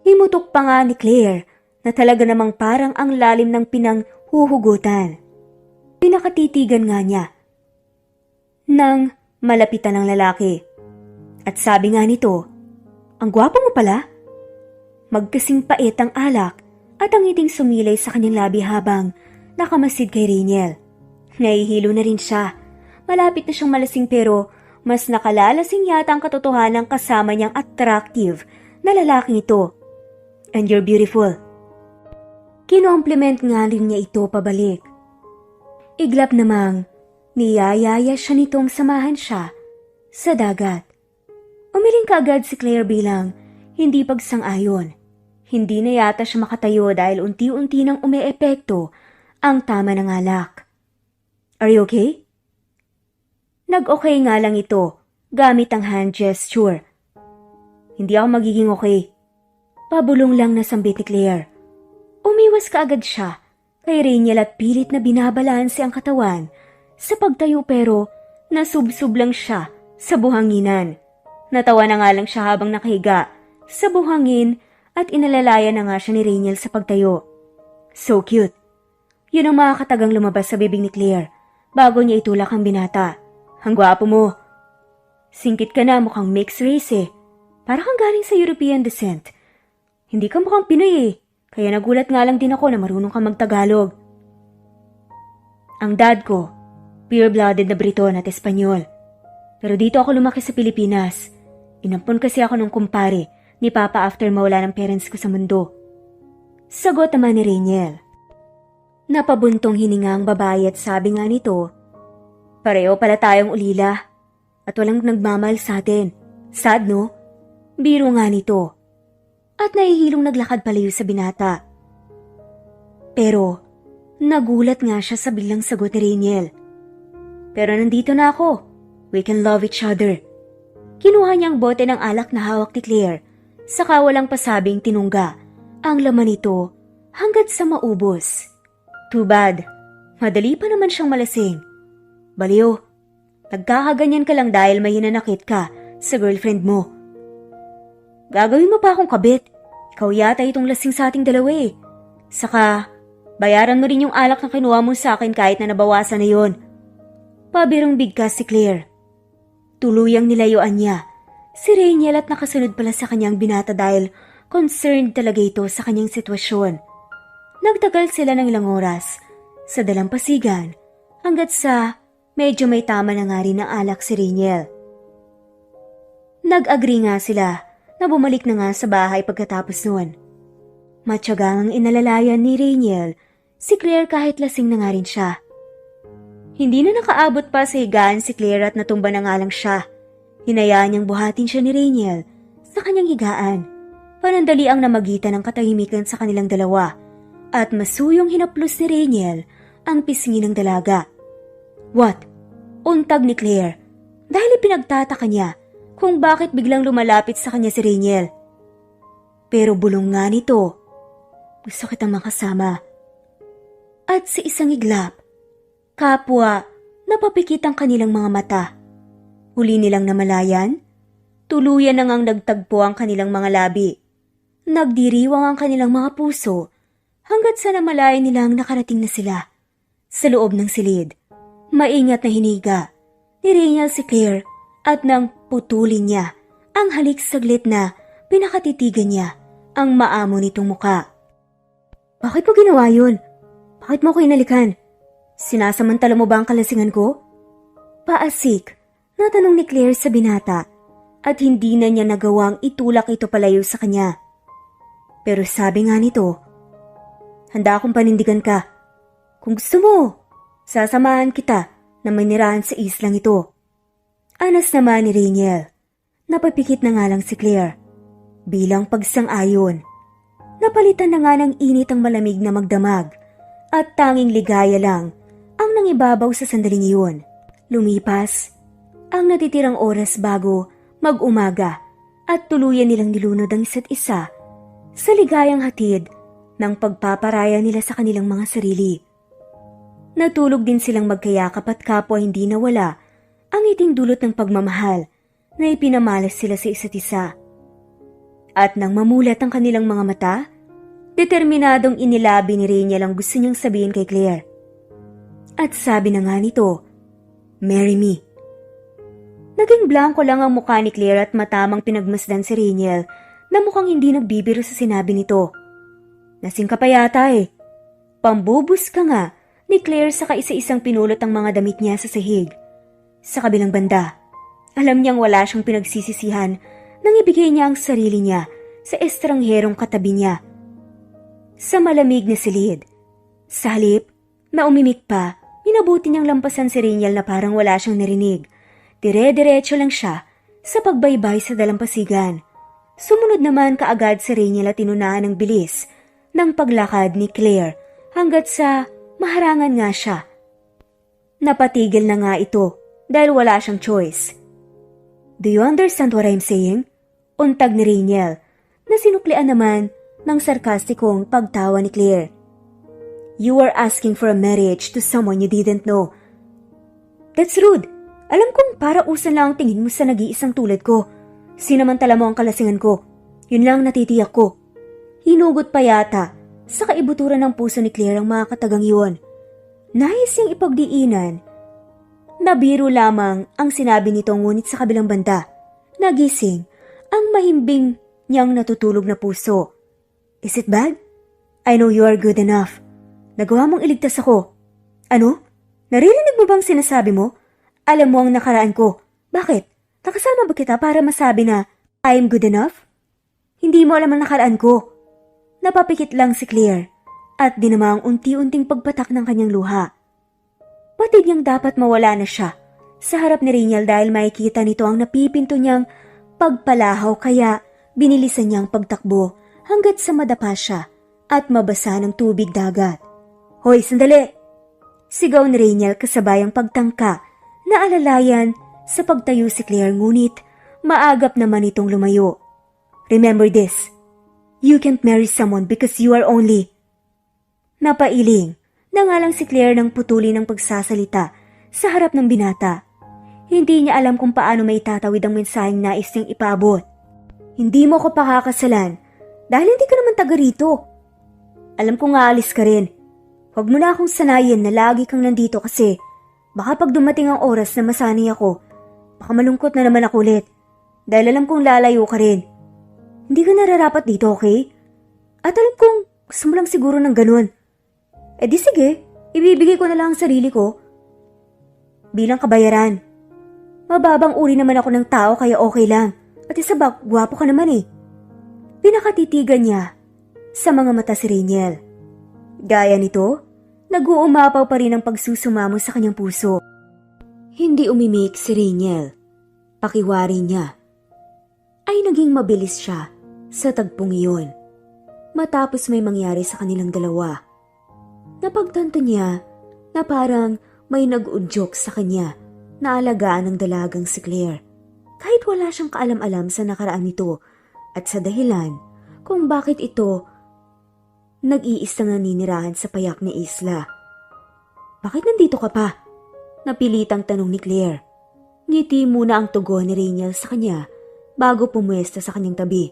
Himutok pa nga ni Claire na talaga namang parang ang lalim ng pinanghuhugutan. Pinakatitigan nga niya nang malapitan ng lalaki. At sabi nga nito, ang gwapo mo pala. Magkasing pait ang alak at ang ngiting sumilay sa kanyang labi habang nakamasid kay Rainiel. Nahihilo na rin siya. Malapit na siyang malasing pero mas nakalalasing yata ang katotohanan kasama niyang attractive na lalaking ito. And you're beautiful. Kinompliment nga rin niya ito pabalik. Iglap namang niyayaya siya nitong samahan siya sa dagat. Umiling kaagad si Claire bilang hindi pagsang-ayon. Hindi na yata siya makatayo dahil unti-unti nang umeepekto ang tama ng alak. Are you okay? Nag-okay nga lang ito gamit ang hand gesture. Hindi ako magiging okay. Pabulong lang na sambit ni Claire. Umiwas kaagad siya kay Rainiel at pilit na binabalanse ang katawan sa pagtayo pero nasubsob lang siya sa buhanginan. Natawa na nga lang siya habang nakahiga sa buhangin at inalalaya na nga siya ni Rainiel sa pagtayo. So cute. Yun ang makakatagang lumabas sa bibig ni Claire bago niya itulak ang binata. Ang gwapo mo. Singkit ka na, mukhang mixed race eh. Para kang galing sa European descent. Hindi ka mukhang Pinoy eh. Kaya nagulat nga lang din ako na marunong kang magtagalog. Ang dad ko, pure-blooded na Briton at Espanyol. Pero dito ako lumaki sa Pilipinas. Inampon kasi ako ng kumpare ni Papa after mawala ng parents ko sa mundo. Sagot naman ni Rainiel. Napabuntong hininga ang babae at sabi nga nito, pareho pala tayong ulila at walang nagmamahal sa atin. Sad no? Biro nga nito. At nahihilong naglakad palayo sa binata. Pero nagulat nga siya sa biglang sagot ni Rainiel. Pero nandito na ako. We can love each other. Kinuha niyang bote ng alak na hawak ni Claire. Saka walang pasabing tinungga ang laman nito hanggat sa maubos. Too bad. Madali pa naman siyang malasing. Baliw, nagkakaganyan ka lang dahil may hinanakit ka sa girlfriend mo. Gagawin mo pa akong kabit. Ikaw yata itong lasing sa ating dalawa eh. Saka, bayaran mo rin yung alak na kinuha mo sa akin kahit na nabawasan na yon. Pabirong bigkas si Claire. Tuluyang nilayuan niya si Rainiel at nakasunod pala sa kanyang binata dahil concerned talaga ito sa kanyang sitwasyon. Nagtagal sila ng ilang oras sa dalampasigan hanggat sa medyo may tama na nga rin ng alak si Rainiel. Nag-agree nga sila na bumalik na nga sa bahay pagkatapos noon. Matyagang inalalayan ni Rainiel si Claire kahit lasing na nga rin siya. Hindi na nakaabot pa sa higaan si Claire at natumba na nga lang siya. Hinayaan niyang buhatin siya ni Rainiel sa kanyang higaan. Panandali ang namagitan ng katahimikan sa kanilang dalawa at masuyong hinaplos ni Rainiel ang pisngi ng dalaga. What? Untag ni Claire dahil ipinagtataka niya kung bakit biglang lumalapit sa kanya si Rainiel. Pero bulong nga nito, gusto kitang makasama. At sa isang iglap, kapwa napapikit ang kanilang mga mata. Huli nilang namalayan, tuluyan na ngang nagtagpo ang kanilang mga labi. Nagdiriwang ang kanilang mga puso hanggat sa namalayan nilang nakarating na sila. Sa loob ng silid, maingat na hiniga ni Rainiel si Claire at nang putulin niya ang halik saglit na pinakatitigan niya ang maamo nitong muka. Bakit mo ginawa yun? Bakit mo ko inalikan? Sinasamantala mo ba ang kalasingan ko? Paasik na tanong ni Claire sa binata at hindi na niya nagawang itulak ito palayo sa kanya. Pero sabi nga nito, handa akong panindigan ka. Kung gusto mo, sasamahan kita na manirahan sa islang ito. Anas naman ni Rainiel. Napapikit na nga lang si Claire. Bilang pagsang-ayon, napalitan na nga ng init ang malamig na magdamag at tanging ligaya lang ang nangibabaw sa sandaling iyon. Lumipas ang natitirang oras bago mag-umaga at tuluyan nilang nilunod ang isa't isa sa ligayang hatid ng pagpaparaya nila sa kanilang mga sarili. Natulog din silang magkayakap at kapwa hindi nawala ang iting dulot ng pagmamahal na ipinamalas sila sa isa't isa. At nang mamulat ang kanilang mga mata, determinadong inilabi ni Rainiel ang gusto niyang sabihin kay Claire. At sabi na nga nito, "Marry me." Naging blanko lang ang mukha ni Claire at matamang pinagmasdan si Rainiel na mukhang hindi nagbibiro sa sinabi nito. Lasing ka pa yata eh. Pambubus ka nga ni Claire sa kaisa-isang pinulot ang mga damit niya sa sahig. Sa kabilang banda, alam niyang wala siyang pinagsisisihan nang ibigay niya ang sarili niya sa estrangherong katabi niya. Sa malamig na silid, sa halip na umimik pa, minabuti niyang lampasan si Rainiel na parang wala siyang narinig. Dire-diretso lang siya sa pagbaybay sa dalampasigan. Sumunod naman kaagad si Rainiel at tinunahan ng bilis ng paglakad ni Claire hanggat sa maharangan nga siya. Napatigil na nga ito dahil wala siyang choice. Do you understand what I'm saying? Untag ni Rainiel na sinuklian naman ng sarkastikong pagtawa ni Claire. You are asking for a marriage to someone you didn't know. That's rude. Alam kong para usan lang ang tingin mo sa nag-iisang tulad ko. Sinamantala mo ang kalasingan ko. Yun lang natitiyak ko. Hinugot pa yata sa kaibuturan ng puso ni Claire ang mga katagang yun. Nais niyang ipagdiinan. Nabiro lamang ang sinabi nito ngunit sa kabilang banda, nagising ang mahimbing niyang natutulog na puso. Is it bad? I know you are good enough. Nagawa mong iligtas ako. Ano? Naririnig mo bang sinasabi mo? Alam mo ang nakaraan ko. Bakit? Nakasama ba kita para masabi na I am good enough? Hindi mo alam ang nakaraan ko. Napapikit lang si Claire at dinama ang unti-unting pagpatak ng kanyang luha. Batid niyang dapat mawala na siya sa harap ni Rainiel dahil makikita nito ang napipinto niyang pagpalahaw kaya binilisan niyang pagtakbo hanggat sa madapa siya at mabasa ng tubig dagat. Hoy, sandali! Sigaw ni Rainiel kasabayang pagtangka na alalayan sa pagtayo si Claire ngunit maagap naman itong lumayo. Remember this, you can't marry someone because you are only... Napailing na nga lang si Claire nang putuli ng pagsasalita sa harap ng binata. Hindi niya alam kung paano may tatawid ang mensaheng nais niyang ipaabot. Hindi mo ko pakakasalan dahil hindi ka naman taga rito. Alam ko nga alis ka rin. Huwag mo na akong sanayin na lagi kang nandito kasi baka pag dumating ang oras na masanay ako, baka malungkot na naman ako ulit dahil alam kong lalayo ka rin. Hindi ka nararapat dito, okay? At alam kong gusto mo lang siguro ng ganun. Eh di sige, ibibigay ko na lang ang sarili ko. Bilang kabayaran. Mababang uri naman ako ng tao kaya okay lang. At isa ba, gwapo ka naman eh. Pinakatitigan niya sa mga mata si Rainiel. Gaya nito, nag-uumapaw pa rin ang pagsusumamo sa kanyang puso. Hindi umimik si Rainiel. Pakiwari niya ay naging mabilis siya sa tagpong iyon. Matapos may mangyari sa kanilang dalawa. Napagtanto niya na parang may nag-udyok sa kanya Naalagaan ng dalagang si Claire. Kahit wala siyang kaalam-alam sa nakaraan nito at sa dahilan kung bakit ito nag-iisang naninirahan sa payak ni Isla. Bakit nandito ka pa? Napilitang tanong ni Claire. Ngiti muna ang tugon ni Rainiel sa kanya bago pumuesta sa kanyang tabi.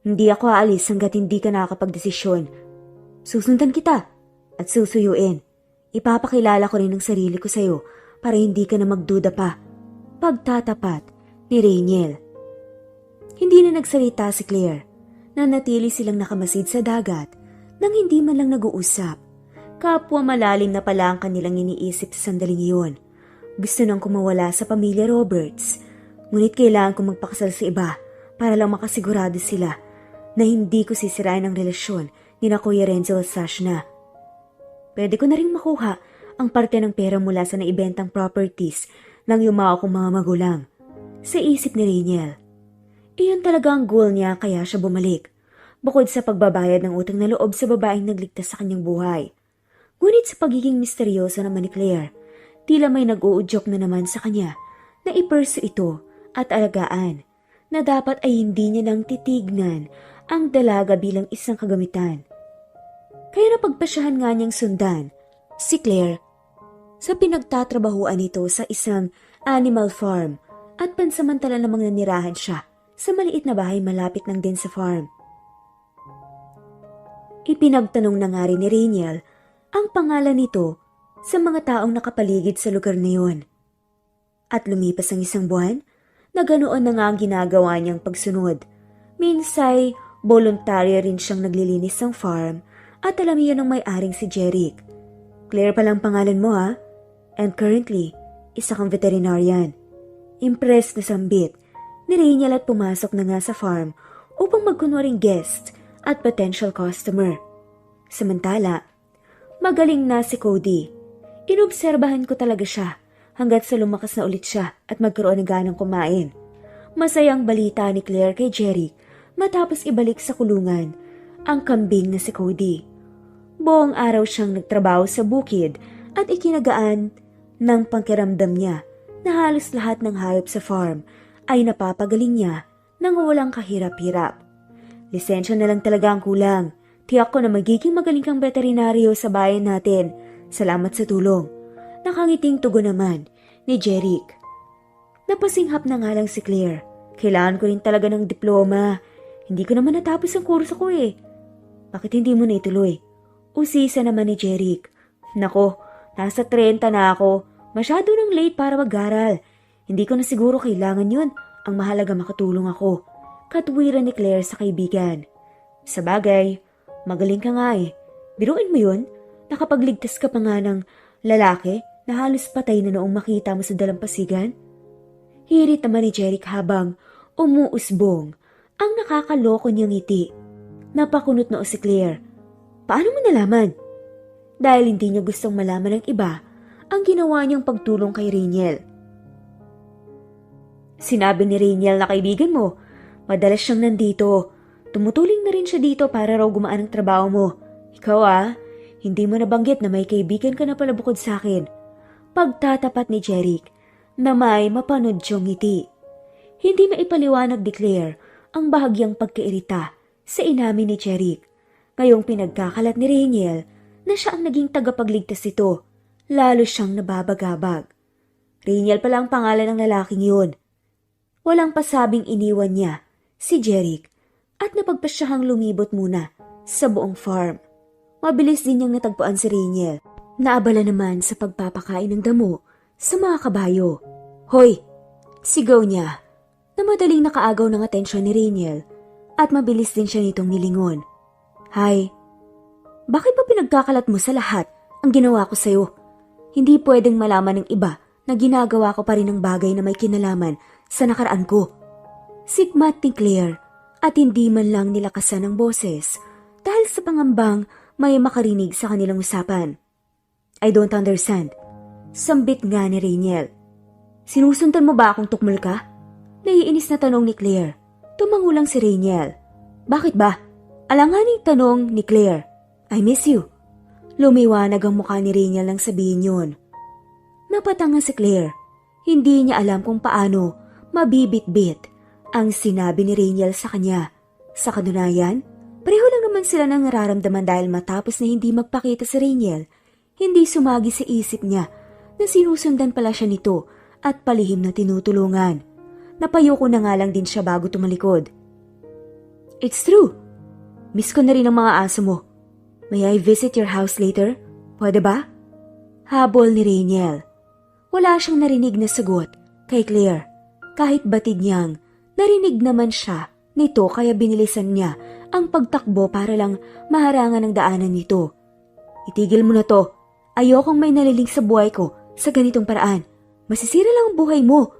Hindi ako aalis hanggat hindi ka nakakapagdesisyon. Susundan kita at susuyuin. Ipapakilala ko rin ang sarili ko sa'yo para hindi ka na magduda pa. Pagtatapat ni Rainiel. Hindi na nagsalita si Claire. Nanatili silang nakamasid sa dagat nang hindi man lang nag-uusap. Kapwa malalim na pala ang kanilang iniisip sa sandaling iyon. Gusto nang kumawala sa pamilya Roberts. Ngunit kailangan kong magpakasal sa iba para lang makasigurado sila na hindi ko sisirain ang relasyon ni na Kuya Renzo at Sashna. Pwede ko na rin makuha ang parte ng pera mula sa naibentang properties ng yumao kong mga magulang. Sa isip ni Rainiel. Iyon talaga ang goal niya kaya siya bumalik. Bukod sa pagbabayad ng utang na loob sa babaeng nagligtas sa kanyang buhay. Ngunit sa pagiging misteryoso naman ni Claire, tila may nag-uudyok na naman sa kanya na iperso ito at alagaan na dapat ay hindi niya nang titignan ang dalaga bilang isang kagamitan. Kaya napagpasyahan nga niyang sundan si Claire sa pinagtatrabahuan nito sa isang animal farm at pansamantala namang nanirahan siya sa maliit na bahay malapit lang din sa farm. Ipinagtanong na nga rin ni Rainiel ang pangalan nito sa mga taong nakapaligid sa lugar na yun. At lumipas ang isang buwan, na ganoon na nga ang ginagawa niyang pagsunod. Minsay, voluntaryo rin siyang naglilinis ng farm at alam iyon ng may-aring si Jeric. Claire palang pangalan mo ha? And currently, isa kang veterinarian. Impressed na sambit ni Rainiel at pumasok na nga sa farm upang magkunwaring guest at potential customer. Samantala, magaling na si Cody. Inobserbahan ko talaga siya hanggat sa lumakas na ulit siya at magkaroon ng ganang kumain. Masayang balita ni Claire kay Jeric matapos ibalik sa kulungan ang kambing na si Cody. Buong araw siyang nagtrabaho sa bukid at ikinagaan ng pakiramdam niya na halos lahat ng hayop sa farm ay napapagaling niya nang walang kahirap-hirap. Lisensya na lang talaga ang kulang. Tiyak ko na magiging magaling kang veterinaryo sa bayan natin. Salamat sa tulong. Nakangiting tugon naman ni Jeric. Napasinghap na nga lang si Claire. Kailangan ko rin talaga ng diploma. Hindi ko naman natapos ang kurso ko eh. Bakit hindi mo na ituloy? Usisa naman ni Jeric. Nako, nasa 30 na ako. Masyado nang late para mag-aral. Hindi ko na siguro kailangan yun. Ang mahalaga makatulong ako. Katwiran ni Claire sa kaibigan. Sa bagay, magaling ka nga eh. Biruin mo yun? Nakapagligtas ka pa nga ng lalaki na halos patay na noong makita mo sa dalampasigan? Hirit naman ni Jeric habang umuusbong ang nakakaloko niyang ngiti. Napakunot na si Claire. Paano mo nalaman? Dahil hindi niya gustong malaman ng iba ang ginawa niyang pagtulong kay Rainiel. Sinabi ni Rainiel na kaibigan mo, madalas siyang nandito. Tumutuling na rin siya dito para raw gumaan ang trabaho mo. Ikaw hindi mo nabanggit na may kaibigan ka na pala bukod sa akin. Pagtatapat ni Jeric na may mapanodyong ngiti. Hindi maipaliwanag ni Claire ang bahagyang pagkairita sa inamin ni Jeric. Ngayong pinagkakalat ni Rainiel na siya ang naging tagapagligtas nito, lalo siyang nababagabag. Rainiel pala ang pangalan ng lalaking yun. Walang pasabing iniwan niya si Jeric at napagpasyahang lumibot muna sa buong farm. Mabilis din niyang natagpuan si Rainiel. Naabala naman sa pagpapakain ng damo sa mga kabayo. Hoy! Sigaw niya na madaling nakaagaw ng atensyon ni Rainiel at mabilis din siya nitong nilingon. Hay! Bakit ba pinagkakalat mo sa lahat ang ginawa ko sa'yo? Hindi pwedeng malaman ng iba na ginagawa ko pa rin ng bagay na may kinalaman sa nakaraan ko. Sigmat ni Claire at hindi man lang nilakasan ng boses dahil sa pangambang may makarinig sa kanilang usapan. I don't understand. Sambit nga ni Rainiel. Sinusundan mo ba akong tukmol ka? Naiinis na tanong ni Claire. Tumangulang si Rainiel. Bakit ba? Alanganing tanong ni Claire. I miss you. Lumiwanag ang mukha ni Rainiel nang sabihin yun. Napatanga si Claire. Hindi niya alam kung paano mabibit-bit ang sinabi ni Rainiel sa kanya. Sa katunayan, pareho lang naman sila ng nararamdaman dahil matapos na hindi magpakita si Rainiel, hindi sumagi sa isip niya na sinusundan pala siya nito at palihim na tinutulungan. Napayoko na nga lang din siya bago tumalikod. It's true. Miss ko na rin ang mga aso mo. May I visit your house later? Pwede ba? Habol ni Rainiel. Wala siyang narinig na sagot kay Claire. Kahit batid niyang, narinig naman siya nito kaya binilisan niya ang pagtakbo para lang maharangan ang daanan nito. Itigil mo na to. Ayokong may naliling sa buhay ko sa ganitong paraan. Masisira lang ang buhay mo.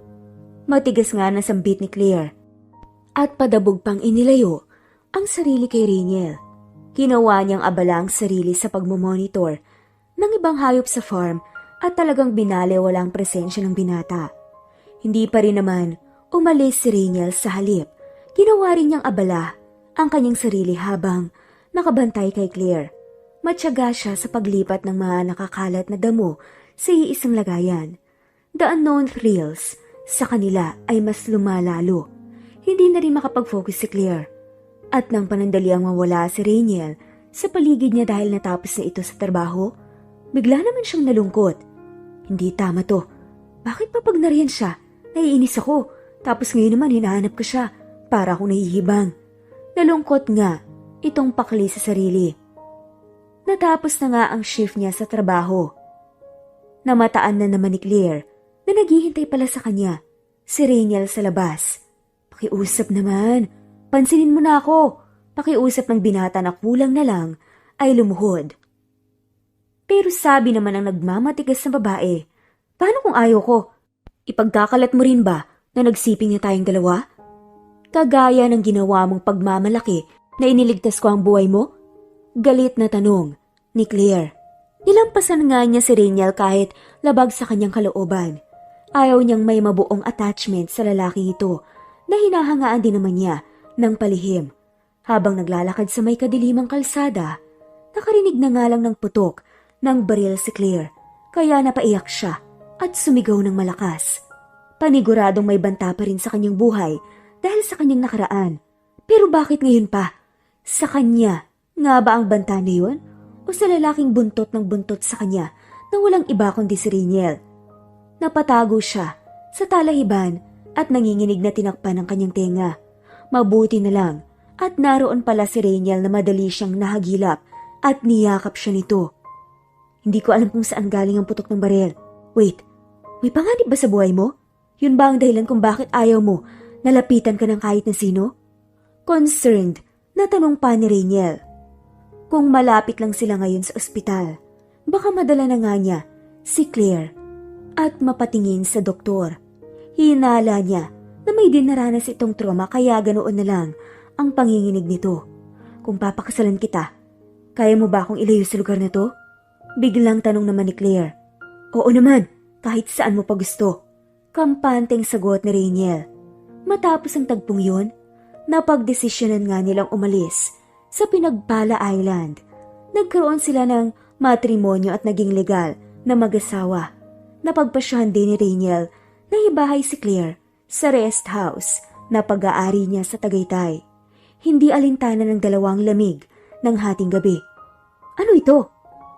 Matigas nga na sambit ni Claire. At padabog pang inilayo ang sarili kay Rainiel. Ginawa niyang abala ang sarili sa pagmomonitor ng ibang hayop sa farm at talagang binalewala ang presensya ng binata. Hindi pa rin naman umalis si Rainiel sa halip. Ginawa rin niyang abala ang kanyang sarili habang nakabantay kay Claire. Matyaga siya sa paglipat ng mga nakakalat na damo sa iisang lagayan. The unknown thrills sa kanila ay mas lumalalo. Hindi na rin makapag-focus si Claire. At nang panandaliang mawala si Rainiel sa paligid niya dahil natapos na ito sa trabaho, bigla naman siyang nalungkot. Hindi tama to. Bakit pa pag nariyan siya? Naiinis ako. Tapos ngayon naman hinahanap ko siya para akong nahihibang. Nalungkot nga itong pakli sa sarili. Natapos na nga ang shift niya sa trabaho. Namataan na naman ni Claire na naghihintay pala sa kanya, si Rainiel sa labas. Pakiusap naman. Pansinin mo na ako. Pakiusap ng binata na kulang na lang ay lumuhod. Pero sabi naman ang nagmamatigas na babae, paano kung ayaw ko? Ipagkakalat mo rin ba na nagsiping na tayong dalawa? Kagaya ng ginawa mong pagmamalaki na iniligtas ko ang buhay mo? Galit na tanong ni Claire. Nilampasan nga niya si Rainiel kahit labag sa kanyang kalooban. Ayaw niyang may mabuong attachment sa lalaking ito na hinahangaan din naman niya ng palihim. Habang naglalakad sa may kadilimang kalsada, nakarinig na nga lang ng putok ng baril si Claire, kaya napaiyak siya at sumigaw ng malakas. Paniguradong may banta pa rin sa kanyang buhay dahil sa kanyang nakaraan. Pero bakit ngayon pa? Sa kanya nga ba ang banta na yun? O sa lalaking buntot ng buntot sa kanya na walang iba kundi si Rainiel? Napatago siya sa talahiban at nanginginig na tinakpan ng kanyang tenga. Mabuti na lang at naroon pala si Rainiel na madali siyang nahagilap at niyakap siya nito. Hindi ko alam kung saan galing ang putok ng baril. Wait, may panganib ba sa buhay mo? Yun ba ang dahilan kung bakit ayaw mo nalapitan ka ng kahit na sino? Concerned na tanong pa ni Rainiel. Kung malapit lang sila ngayon sa ospital, baka madala na nga niya si Claire at mapatingin sa doktor. Hinala niya na may dinaranas itong trauma kaya ganoon na lang ang panginginig nito. Kung papakasalan kita, kaya mo ba akong ilayo sa lugar na to? Biglang tanong naman ni Claire. Oo naman, kahit saan mo pa gusto. Kampanteng sagot ni Rainiel. Matapos ang tagpong yun, napagdesisyonan nga nilang umalis sa Pinagpala Island. Nagkaroon sila ng matrimonyo at naging legal na mag-asawa. Napagpasyahan din ni Rainiel na ibahay si Claire sa rest house na pag-aari niya sa Tagaytay. Hindi alintana ng dalawang lamig ng hating gabi. Ano ito?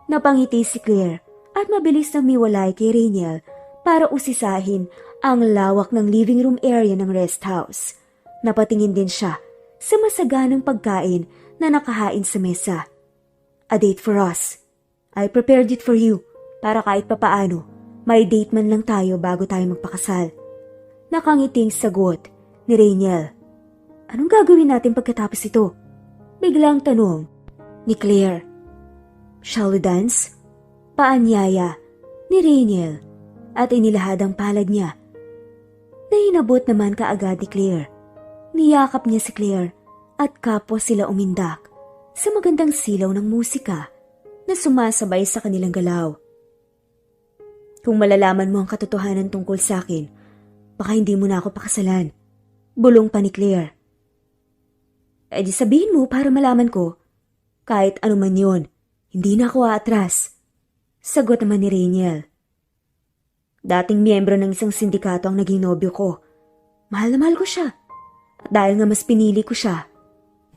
Napangiti si Claire at mabilis na miwalay kay Rainiel para usisahin ang lawak ng living room area ng rest house. Napatingin din siya sa masaganang pagkain na nakahain sa mesa. A date for us. I prepared it for you para kahit papaano may date man lang tayo bago tayo magpakasal. Nakangiting sagot ni Rainiel. Anong gagawin natin pagkatapos ito? Biglang tanong ni Claire. Shall we dance? Paanyaya ni Rainiel at inilahad ang palad niya. Nahinabot naman kaagad ni Claire. Niyakap niya si Claire at kapwa sila umindak sa magandang silaw ng musika na sumasabay sa kanilang galaw. Kung malalaman mo ang katotohanan tungkol sa akin, baka hindi mo na ako pakasalan. Bulong pa ni Claire. Eh di sabihin mo para malaman ko. Kahit ano man yun, hindi na ako aatras. Sagot naman ni Rainiel. Dating miyembro ng isang sindikato ang naging nobyo ko. Mahal na mahal ko siya. At dahil nga mas pinili ko siya,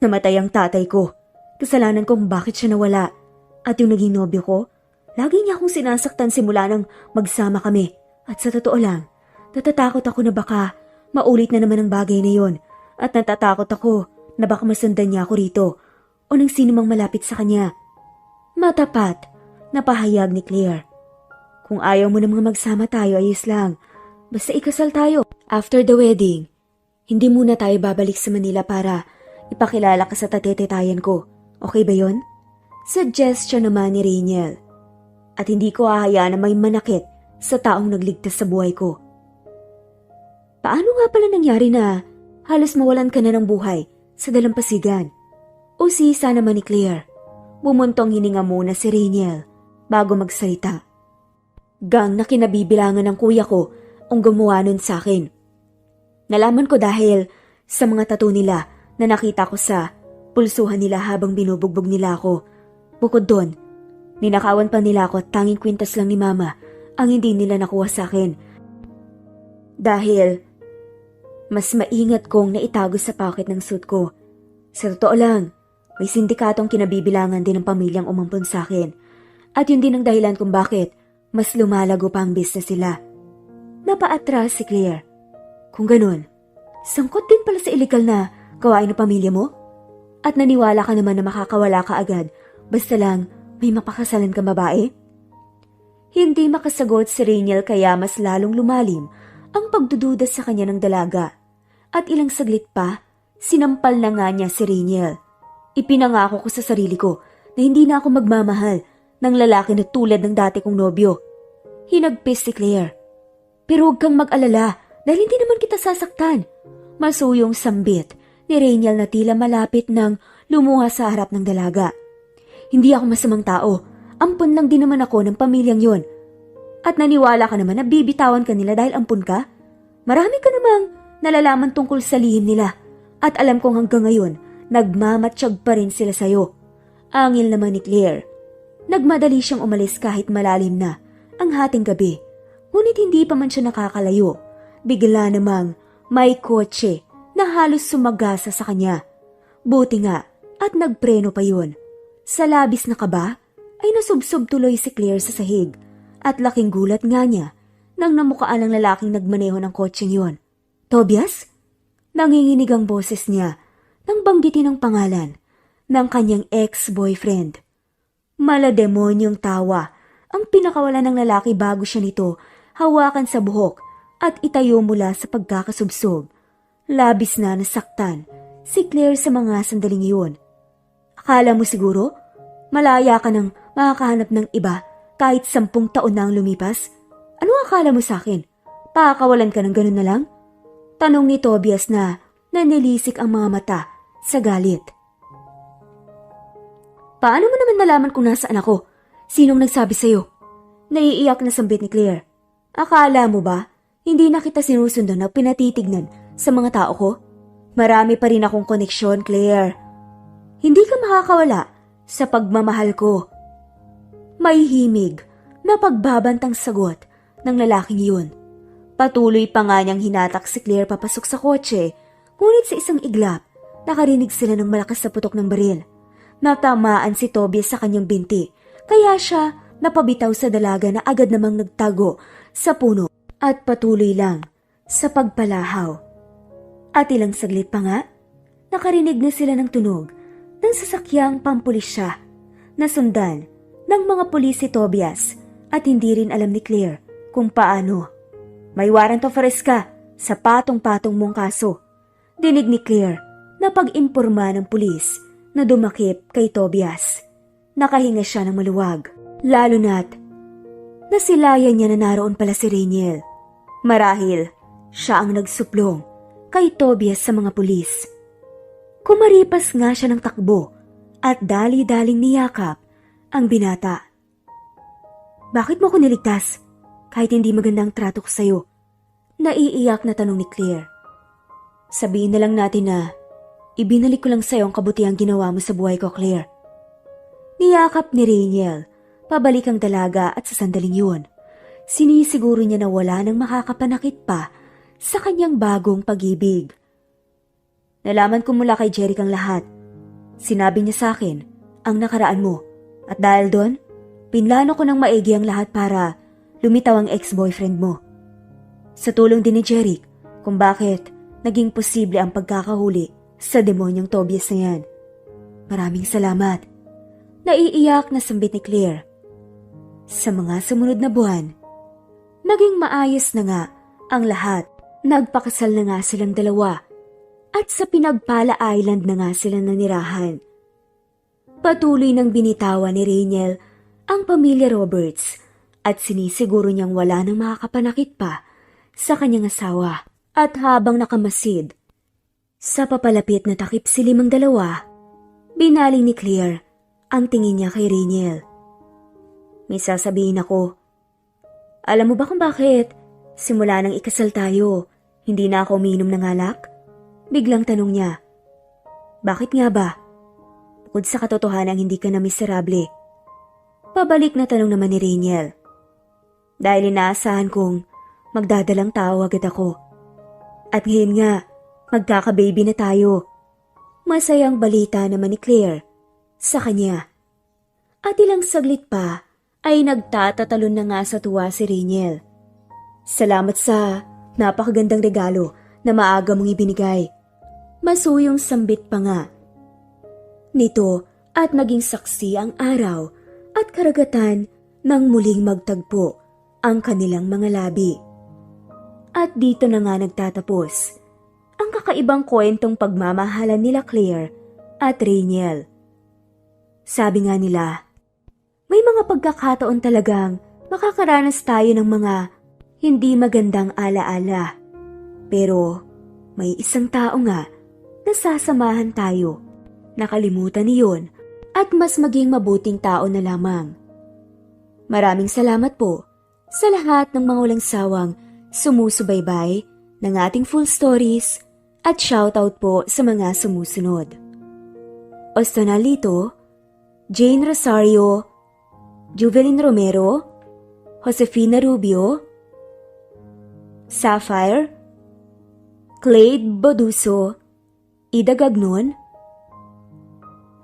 namatay ang tatay ko. Kasalanan ko kung bakit siya nawala. At yung naging nobyo ko, lagi niya akong sinasaktan simula nang magsama kami. At sa totoo lang, natatakot ako na baka maulit na naman ang bagay na yon. At natatakot ako na baka masundan niya ako rito o ng sino mang malapit sa kanya. Matapat na pahayag ni Claire. Kung ayaw mo namang magsama tayo, ayos lang. Basta ikasal tayo. After the wedding, hindi muna tayo babalik sa Manila para ipakilala ka sa tatetetayan ko. Okay ba yon? Suggestion naman ni Rainiel. At hindi ko hahayaan na may manakit sa taong nagligtas sa buhay ko. Paano nga pala nangyari na halos mawalan ka na ng buhay sa dalampasigan? O sisa naman ni Claire. Bumuntong hininga muna si Rainiel bago magsalita. Gang na kinabibilangan ng kuya ko ang gumawa nun sa akin. Nalaman ko dahil sa mga tattoo nila na nakita ko sa pulsuhan nila habang binubugbog nila ako. Bukod doon, ninakawan pa nila ako at tanging kwintas lang ni Mama ang hindi nila nakuha sa akin. Dahil mas maingat kong naitago sa pocket ng suit ko. Sa totoo lang, may sindikatong kinabibilangan din ng pamilyang umampun sa akin. At yun din ang dahilan kung bakit mas lumalago pa ang business nila. Napaatras si Claire. Kung ganun, sangkot din pala sa illegal na gawain ng pamilya mo? At naniwala ka naman na makakawala ka agad basta lang may mapakasalan kang babae? Hindi makasagot si Rainiel kaya mas lalong lumalim ang pagdududa sa kanya ng dalaga. At ilang saglit pa, sinampal na nga niya si Rainiel. Ipinangako ko sa sarili ko na hindi na ako magmamahal ng lalaki na tulad ng dati kong nobyo. Hinagpis si Claire. Pero huwag kang mag-alala dahil hindi naman kita sasaktan. Masuyong sambit ni Rainiel na tila malapit nang lumuha sa harap ng dalaga. Hindi ako masamang tao. Ampun lang din naman ako ng pamilyang yon. At naniwala ka naman na bibitawan ka nila dahil ampun ka? Marami ka namang nalalaman tungkol sa lihim nila. At alam kong hanggang ngayon, nagmamatsyag pa rin sila sa'yo. Angil naman ni Claire. Nagmadali siyang umalis kahit malalim na ang hating gabi. Ngunit hindi pa man siya nakakalayo. Bigla namang may kotse na halos sumagasa sa kanya. Buti nga at nagpreno pa yun. Sa labis na kaba ay nasubsob tuloy si Claire sa sahig at laking gulat nga niya nang namukaan ang lalaking nagmaneho ng kotseng yun. Tobias? Nanginginig ang boses niya nang banggitin ang pangalan ng kanyang ex-boyfriend. Malademonyong tawa ang pinakawala ng lalaki bago siya nito hawakan sa buhok at itayo mula sa pagkakasubsob. Labis na nasaktan si Claire sa mga sandaling iyon. Akala mo siguro malaya ka nang makakahanap ng iba kahit 10 taon na ang lumipas? Ano akala mo sa akin? Pakakawalan ka ng ganun na lang? Tanong ni Tobias na nanilisik ang mga mata sa galit. Paano mo naman nalaman kung nasaan ako? Sinong nagsabi sa'yo? Naiiyak na sambit ni Claire. Akala mo ba, hindi na kita sinusundan na pinatitignan sa mga tao ko? Marami pa rin akong koneksyon, Claire. Hindi ka makakawala sa pagmamahal ko. May himig na pagbabantang sagot ng lalaking yun. Patuloy pa nga niyang hinatak si Claire papasok sa kotse, ngunit sa isang iglap, nakarinig sila ng malakas na putok ng baril. Natamaan si Tobias sa kanyang binti, kaya siya napabitaw sa dalaga na agad namang nagtago sa puno at patuloy lang sa pagpalahaw. At ilang saglit pa nga, nakarinig na sila ng tunog ng sasakyang pampulisya na sundan ng mga pulis si Tobias at hindi rin alam ni Claire kung paano. May warrant of arrest ka sa patong-patong mong kaso. Dinig ni Claire na pag-imporma ng pulis na dumakip kay Tobias. Nakahinga siya ng maluwag, lalo na't nasilayan niya na naroon pala si Rainiel. Marahil siya ang nagsuplong kay Tobias sa mga pulis. Kumaripas nga siya ng takbo at dali-daling niyakap ang binata. Bakit mo ko niligtas kahit hindi magandang trato ko sa'yo? Naiiyak na tanong ni Claire. Sabihin na lang natin na ibinalik ko lang sa'yo ang kabutihang ginawa mo sa buhay ko, Claire. Niyakap ni Rainiel pabalik ang dalaga at sa sandaling yun. sinisiguro niya na wala nang makakapanakit pa sa kanyang bagong pag-ibig. Nalaman ko mula kay Jeric ang lahat. Sinabi niya sa akin ang nakaraan mo at dahil doon, pinlano ko ng maigi ang lahat para lumitaw ang ex-boyfriend mo. Sa tulong din ni Jeric kung bakit naging posible ang pagkakahuli sa demonyong Tobias na yan. Maraming salamat. Naiiyak na sambit ni Claire. Sa mga sumunod na buwan, naging maayos na nga ang lahat. Nagpakasal na nga silang dalawa at sa Pinagpala Island na nga sila nanirahan. Patuloy nang binitawan ni Rainiel ang pamilya Roberts at sinisiguro niyang wala nang makakapanakit pa sa kanyang asawa. At habang nakamasid sa papalapit na takip silim ang dalawa, binaling ni Claire ang tingin niya kay Rainiel. May sasabihin ako. Alam mo ba kung bakit? Simula nang ikasal tayo, hindi na ako umiinom ng alak? Biglang tanong niya. Bakit nga ba? Bukod sa katotohanan hindi ka na miserable. Pabalik na tanong naman ni Rainiel. Dahil inaasahan kong magdadalang tao agad ako. At ngayon nga, magkaka-baby na tayo. Masayang balita naman ni Claire sa kanya. At ilang saglit pa ay nagtatatalon na nga sa tuwa si Rainiel. Salamat sa napakagandang regalo na maaga mong ibinigay. Masuyong sambit pa nga nito at naging saksi ang araw at karagatan nang muling magtagpo ang kanilang mga labi. At dito na nga nagtatapos ang kakaibang kwentong pagmamahalan nila Claire at Rainiel. Sabi nga nila, may mga pagkakataon talagang makakaranas tayo ng mga hindi magandang alaala. Pero may isang tao nga na sasamahan tayo. Nakalimutan niyon at mas maging mabuting tao na lamang. Maraming salamat po sa lahat ng mga walang sawang sumusubaybay ng ating full stories at shoutout po sa mga sumusunod. Ostonalito, Jane Rosario, Juvelin Romero, Josefina Rubio, Sapphire, Clade Boduso, Ida Gagnon,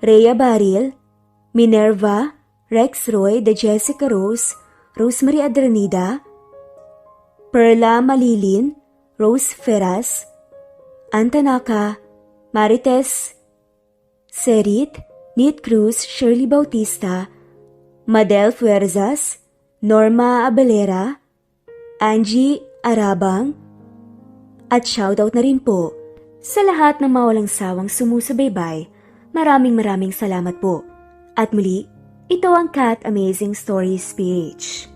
Rhea Baril, Minerva, Rex Roy, De Jessica Rose, Rosemary Adranida, Perla Malilin, Rose Ferraz, Antanaka, Marites Serit, Nit Cruz, Shirley Bautista, Madel Fuerzas, Norma Abelera, Angie Arabang, at shoutout na rin po sa lahat ng mawalang sawang sumusubaybay. Maraming salamat po. At muli, ito ang Cat Amazing Stories PH.